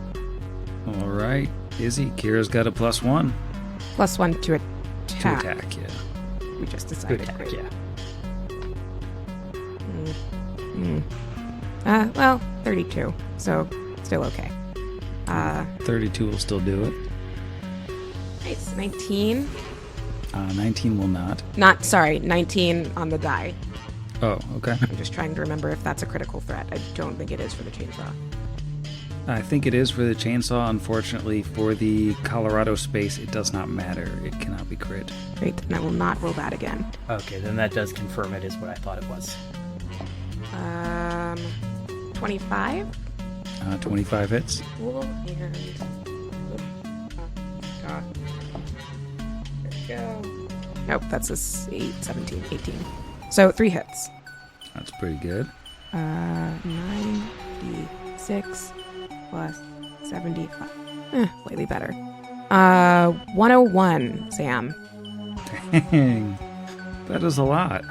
All right, Izzy. Kira's got a +1 +1 to to attack. attack. Yeah. We just To decided. attack, Great. yeah. Well, 32. So still okay. 32 will still do it. Nice. 19. 19 will not. 19 on the die. Oh, okay. I'm just trying to remember if that's a critical threat. I don't think it is for the chainsaw. I think it is for the chainsaw. Unfortunately, for the Colorado space, it does not matter. It cannot be crit. Great, and I will not roll that again. Okay, then that does confirm it is what I thought it was. 25. 25 hits. Cool, and... Oh, God. There we go. Nope, that's a 8, 17, 18. So 3 hits. That's pretty good. 96 plus 75. Slightly better. 101, Sam. Dang. That is a lot.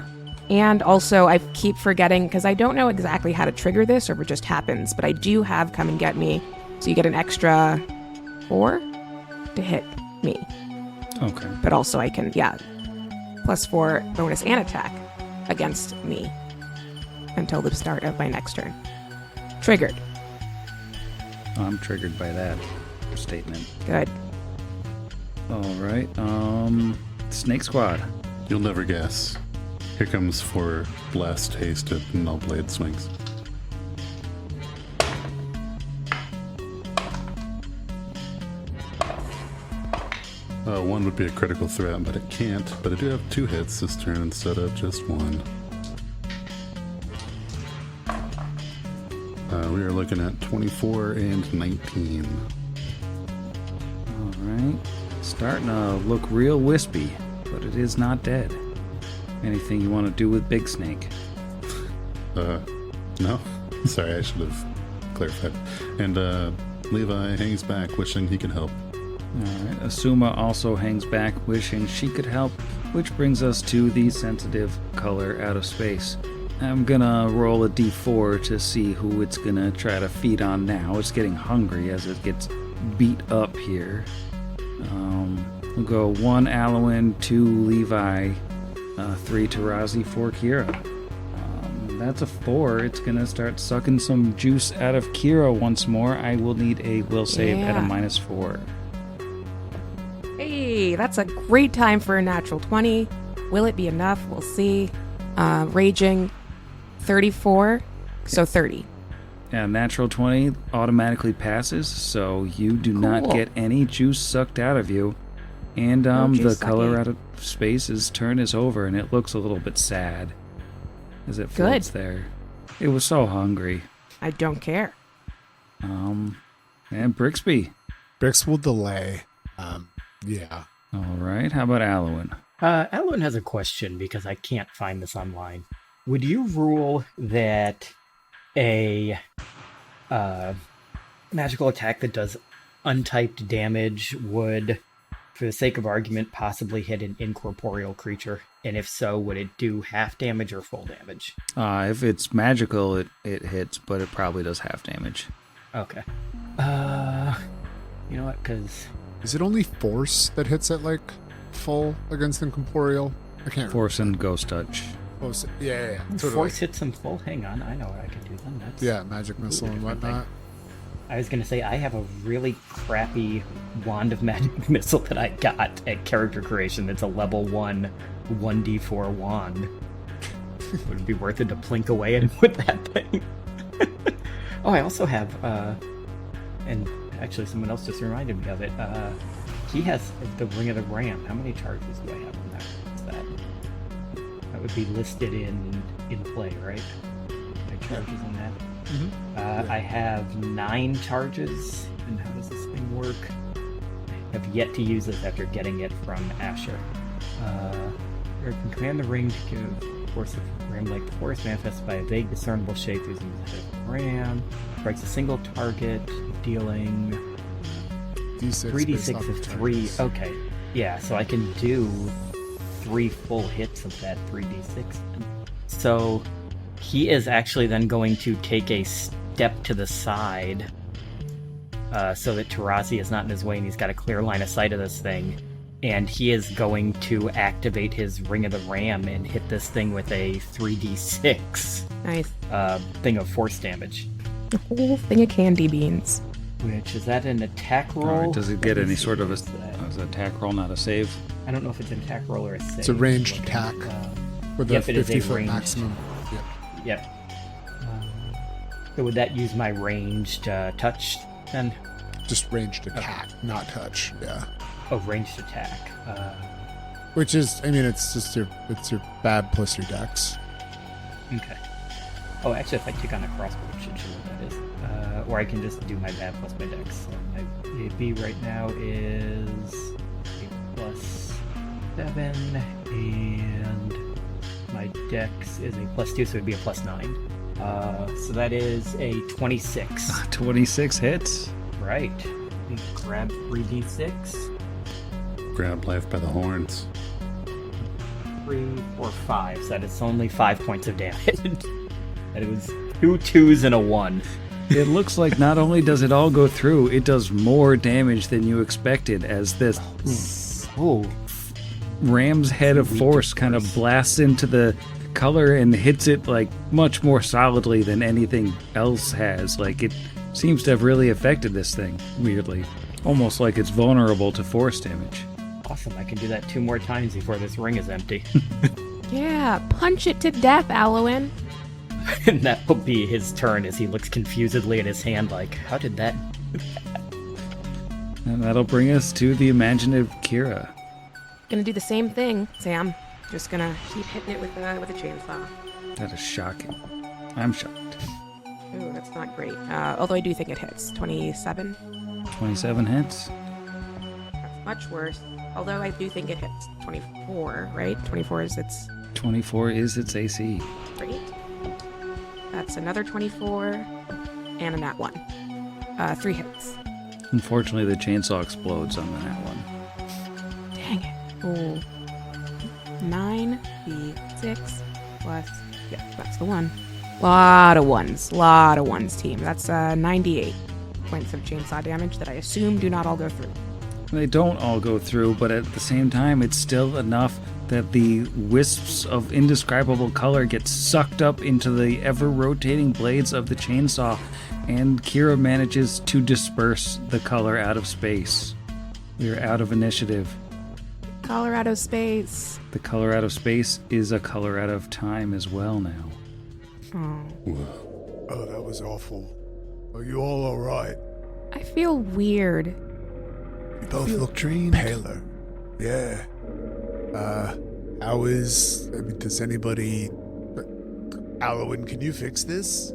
And also, I keep forgetting, because I don't know exactly how to trigger this, or if it just happens, but I do have Come and Get Me, so you get an extra 4 to hit me. Okay. But also I can, +4 bonus and attack against me until the start of my next turn. Triggered. I'm triggered by that statement. Good. All right. Snake Squad. You'll never guess. Here comes for blast, hasted, null blade swings. One would be a critical threat, but it can't. But I do have 2 hits this turn instead of just 1. We are looking at 24 and 19. All right. Starting to look real wispy, but it is not dead. Anything you want to do with Big Snake? No? Sorry, I should have clarified. And Levi hangs back, wishing he could help. Alright, Asuma also hangs back, wishing she could help, which brings us to the sensitive color out of space. I'm gonna roll a d4 to see who it's gonna try to feed on now. It's getting hungry as it gets beat up here. We'll go 1 Alwyn, 2 Levi, 3 Tarazi, 4 Kira. That's a 4. It's gonna start sucking some juice out of Kira once more. I will need a will save at a -4. Hey, that's a great time for a natural 20. Will it be enough? We'll see. Raging 34, so 30. Yeah, natural 20 automatically passes, so you do not Cool. get any juice sucked out of you. And No the juice color sucking. out of space's turn is over, and it looks a little bit sad as it floats there. It was so hungry. I don't care. And Brixby, Brix will delay. Yeah. All right. How about Alwyn? Alan has a question because I can't find this online. Would you rule that a magical attack that does untyped damage would, for the sake of argument, possibly hit an incorporeal creature? And if so, would it do half damage or full damage? If it's magical, it hits, but it probably does half damage. Okay. You know what? Because Is it only force that hits at like full against incorporeal? I can't Force and ghost touch. remember. Yeah. Totally. force hits them full. Hang on, I know what I can do then. That's Yeah, magic missile and different whatnot. I was gonna say I have a really crappy wand of magic missile that I got at character creation. That's a level 1d4 wand. Would it be worth it to plink away at him with that thing? Oh, I also have, and actually someone else just reminded me of it. He has the Ring of the Ram. How many charges do I have on that? What's that? That would be listed in play, right? My charges on that. I have 9 charges. And how does this thing work? I have yet to use this after getting it from Asher. You can command the ring to give force of ram like the force manifested by a vague discernible shape using the head of the ram. Strikes a single target, dealing D6 3d6 of 3. Okay. Yeah, so I can do 3 full hits of that 3d6. So he is actually then going to take a step to the side so that Tarazi is not in his way and he's got a clear line of sight of this thing. And he is going to activate his Ring of the Ram and hit this thing with a 3d6 Nice. thing of force damage. A whole thing of candy beans. Which, is that an attack roll? All right, does it get Let me any see sort of what is that. an attack roll, not a save? I don't know if it's an attack roll or a save. It's a ranged attack with Yep, a it is a 50-foot ranged. maximum. Yep. Yep. So would that use my ranged touch then? Just ranged attack, not touch. Yeah. Oh, ranged attack. Which is, I mean, it's your bad plus your dex. Okay. Oh, actually, if I click on a crossbow, it should show what that is. Or I can just do my bad plus my dex. So my AB right now is a plus 7, and my dex is a plus 2, so it'd be a plus 9. So that is a 26. 26 hits. Right. Let me grab 3d6. Grab life by the horns. 3, 4, 5. So that is only 5 points of damage. And it was 2 2s and a 1. It looks like not only does it all go through, it does more damage than you expected as this Oh, ram's head of force kind of blasts into the color and hits it like much more solidly than anything else has. Like it seems to have really affected this thing, weirdly. Almost like it's vulnerable to force damage. awesome. I can do that 2 more times before this ring is empty. Yeah, punch it to death, Alwyn. And that will be his turn as he looks confusedly at his hand like, how did that... And that'll bring us to the imaginative Kira. Gonna do the same thing, Sam. Just gonna keep hitting it with a chainsaw. That is shocking. I'm shocked. Ooh, that's not great. Although I do think it hits. 27. 27 hits. That's much worse. Although I do think it hits. 24, right? 24 is its 24 is its AC. great. That's another 24 and a nat 1. 3 hits. Unfortunately, the chainsaw explodes on that one. Dang it. Ooh. 9d6 plus. Yeah, that's the 1. Lot of ones, team. That's 98 points of chainsaw damage that I assume do not all go through. They don't all go through, but at the same time, it's still enough that the wisps of indescribable color get sucked up into the ever-rotating blades of the chainsaw, and Kira manages to disperse the color out of space. We're out of initiative. Colorado space. The color out of space is a color out of time as well now. Oh. Oh, that was awful. Are you all alright? I feel weird. You Both look drained. paler. Yeah. How is... I mean, does anybody... Alwyn, can you fix this?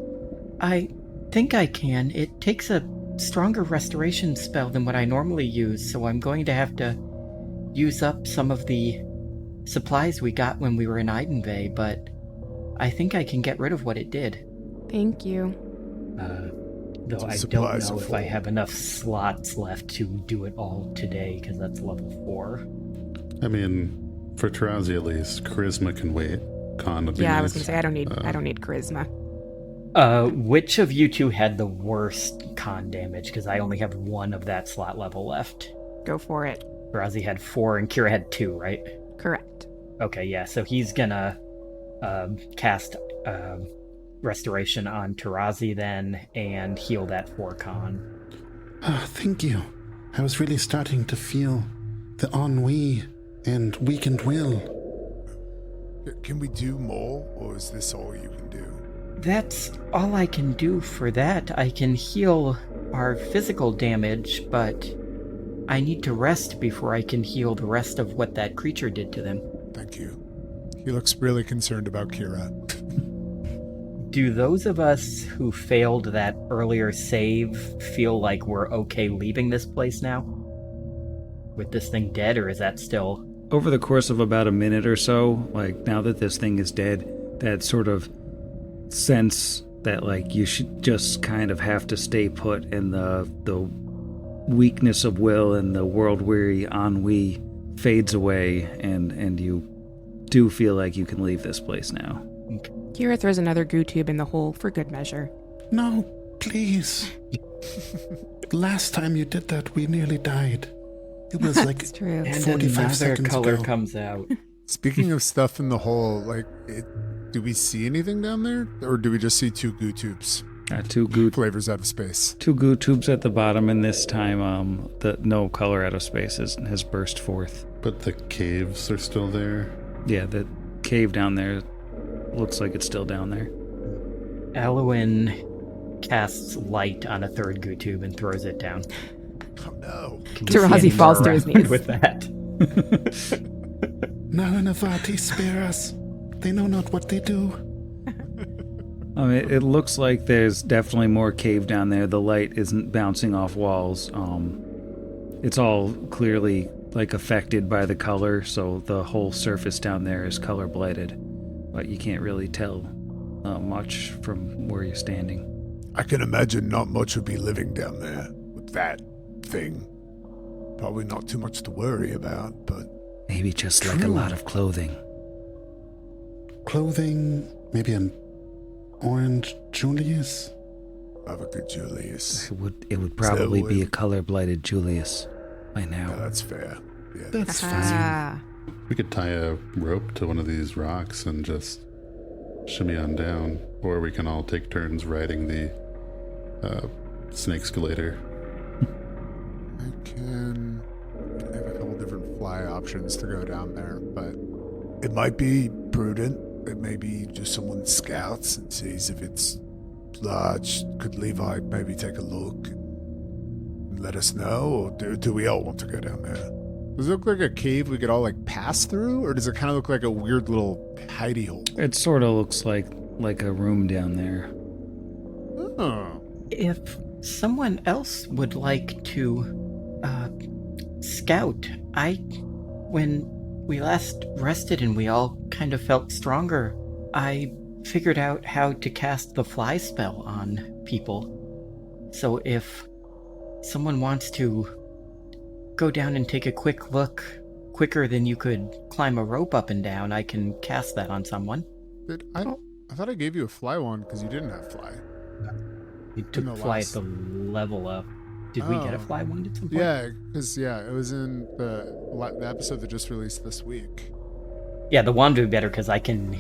I think I can. It takes a stronger restoration spell than what I normally use, so I'm going to have to use up some of the supplies we got when we were in Eidenvay, but I think I can get rid of what it did. Thank you. Though I don't Supplies know are if I full. have enough slots left to do it all today, because that's level 4. I mean, for Tarazi at least, charisma can wait. Con would be Yeah, I nice. was gonna say I don't need charisma. Which of you two had the worst con damage? Because I only have 1 of that slot level left. Go for it. Razi had 4 and Kira had 2, right? Correct. Okay, yeah, so he's gonna cast Restoration on Tarazi then, and heal that 4 con. Thank you. I was really starting to feel the ennui and weakened will. Can we do more, or is this all you can do? That's all I can do for that. I can heal our physical damage, but I need to rest before I can heal the rest of what that creature did to them. Thank you. He looks really concerned about Kira. Do those of us who failed that earlier save feel like we're okay leaving this place now? With this thing dead, or is that still... Over the course of about a minute or so, like now that this thing is dead, that sort of sense that like you should just kind of have to stay put, and the weakness of will and the world weary ennui fades away, and you do feel like you can leave this place now. Kira throws another goo tube in the hole for good measure. No, please. Last time you did that, we nearly died. It was like It's true. And 45 another seconds color ago. comes out. Speaking of stuff in the hole, do we see anything down there? Or do we just see 2 goo tubes? Two goo Flavors out of space. 2 goo tubes at the bottom, and this time the no color out of space has burst forth. But the caves are still there. Yeah, the cave down there looks like it's still down there. Alwyn casts light on a 3rd goo tube and throws it down. Oh no. Can you see Tarazi any falls more to his around knees. with that. Naranavati, spare us. They know not what they do. It looks like there's definitely more cave down there. The light isn't bouncing off walls. It's all clearly like affected by the color, so the whole surface down there is color blighted, but you can't really tell much from where you're standing. I can imagine not much would be living down there with that thing. Probably not too much to worry about, but Maybe just like a True. lot of clothing. Clothing, maybe an orange Julius. have a good Julius. It would probably be a would- color blighted Julius by Yeah, now. that's fair. Yeah. That's fine. Ah, We could tie a rope to one of these rocks and just shimmy on down, or we can all take turns riding the snake escalator. I have a couple different fly options to go down there, but It might be prudent. It may be just someone scouts and sees if it's large. Could Levi maybe take a look and let us know? Or do we all want to go down there? does it look like a cave we could all like pass through, or does it kind of look like a weird little hidey hole? It sort of looks like a room down there. Oh, If someone else would like to scout, when we last rested and we all kind of felt stronger, I figured out how to cast the fly spell on people. So if someone wants to go down and take a quick look quicker than you could climb a rope up and down, I can cast that on someone. I thought I gave you a fly one because you didn't have fly. You took the fly last- at the level up. Did we get a Oh. fly one at some point? Yeah, because it was in the episode that just released this week. Yeah, the wand would be better because I can,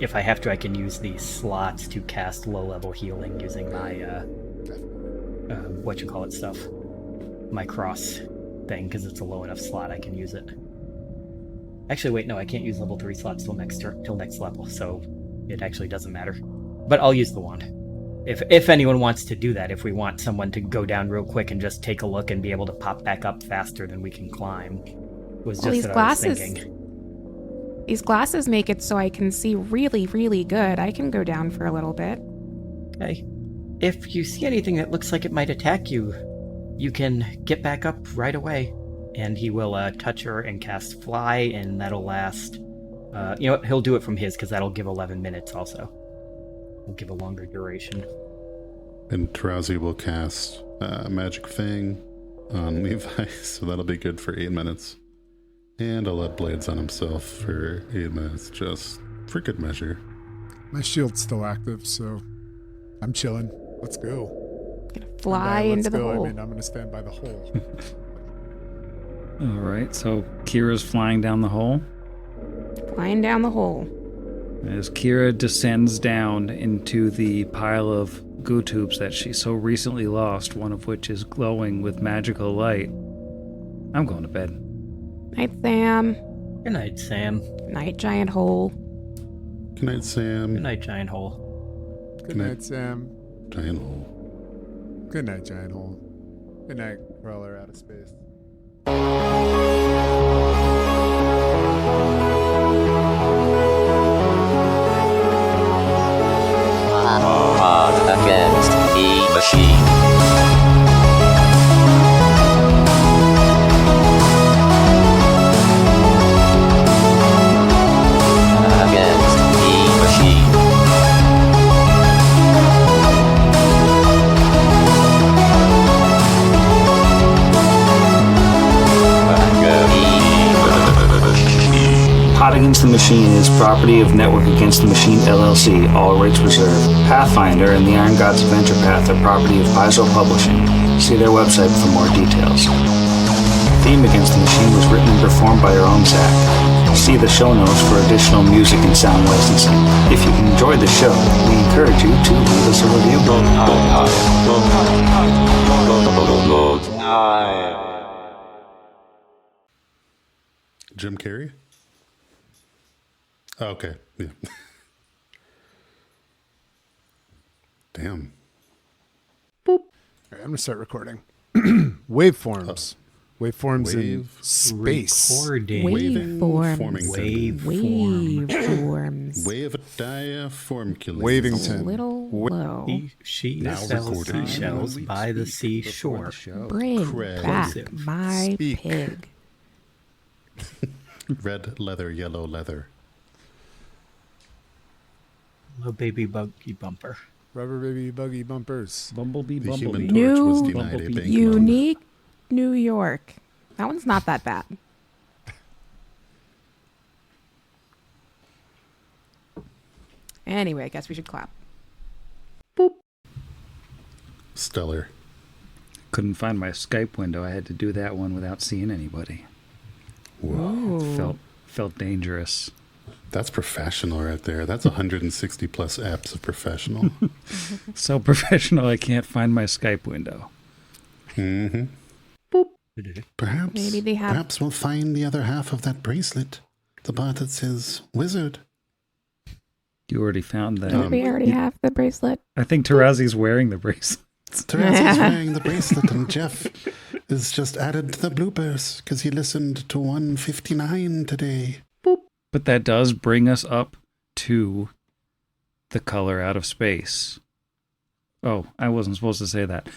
if I have to, I can use these slots to cast low-level healing using my, stuff. My cross thing, because it's a low enough slot, I can use it. Actually, wait, no, I can't use level 3 slots till next level, so it actually doesn't matter. But I'll use the wand. If anyone wants to do that, if we want someone to go down real quick and just take a look and be able to pop back up faster than we can climb, was Well, just these what glasses- I was thinking. these glasses make it so I can see really, really good. I can go down for a little bit. Okay. if you see anything that looks like it might attack you, you can get back up right away. And he will touch her and cast Fly, and that'll last. You know what? He'll do it from his, because that'll give 11 minutes also. We'll give a longer duration. And Tarazi will cast Magic Fang on Levi, so that'll be good for 8 minutes. And I'll let Blades on himself for 8 minutes, just for good measure. My shield's still active, so I'm chilling. Let's go. Gonna fly And by into the let's go, hole. I mean, I'm going to stand by the hole. All right, so Kira's flying down the hole. Flying down the hole. As Kira descends down into the pile of goo tubes that she so recently lost, one of which is glowing with magical light, I'm going to bed. Night, Sam. Good night, Sam. Night, giant hole. Good night, Sam. Good night, Giant Hole. Good night, Sam. Giant hole. Good night, Giant Hole. Good night, Crawler out of space. Against the machine. Against the machine. Pot Against the Machine is property of Network Against the Machine LLC, all rights reserved. Pathfinder and the Iron Gods Adventure Path are property of Paizo Publishing. See their website for more details. Theme Against the Machine was written and performed by our own Zach. See the show notes for additional music and sound licensing. If you enjoyed the show, we encourage you to leave us a review. Jim Carrey? Oh, okay, yeah. Damn. All right, I'm going to start recording. Waveforms. Waveforms in Wave. space. Recording. Waving, Waveforms. forming, Waveforms. wave diaformically. Wavington. Little low. She Now sells recording. seashells by the seashore. Bring Craig. back Explosive. my Speak. pig. Red leather, yellow leather. Little baby buggy bumper. Rubber baby buggy bumpers. Bumblebee, The Bumblebee. Human Torch was New denied a Bumblebee. bank loan. Unique New York. That one's not that bad. Anyway, I guess we should clap. Stellar. Couldn't find my Skype window. I had to do that one without seeing anybody. Ooh. Felt dangerous. That's professional right there. That's 160 plus apps of professional. So professional, I can't find my Skype window. Mm-hmm. Perhaps. Maybe they have- Perhaps we'll find the other half of that bracelet. The part that says wizard. You already found that. Don't we already have the bracelet? I think Tarazi's wearing the bracelet. Tarazi's wearing the bracelet, and Jeff is just added to the bloopers because he listened to 159 today. But that does bring us up to the color out of space. Oh, I wasn't supposed to say that.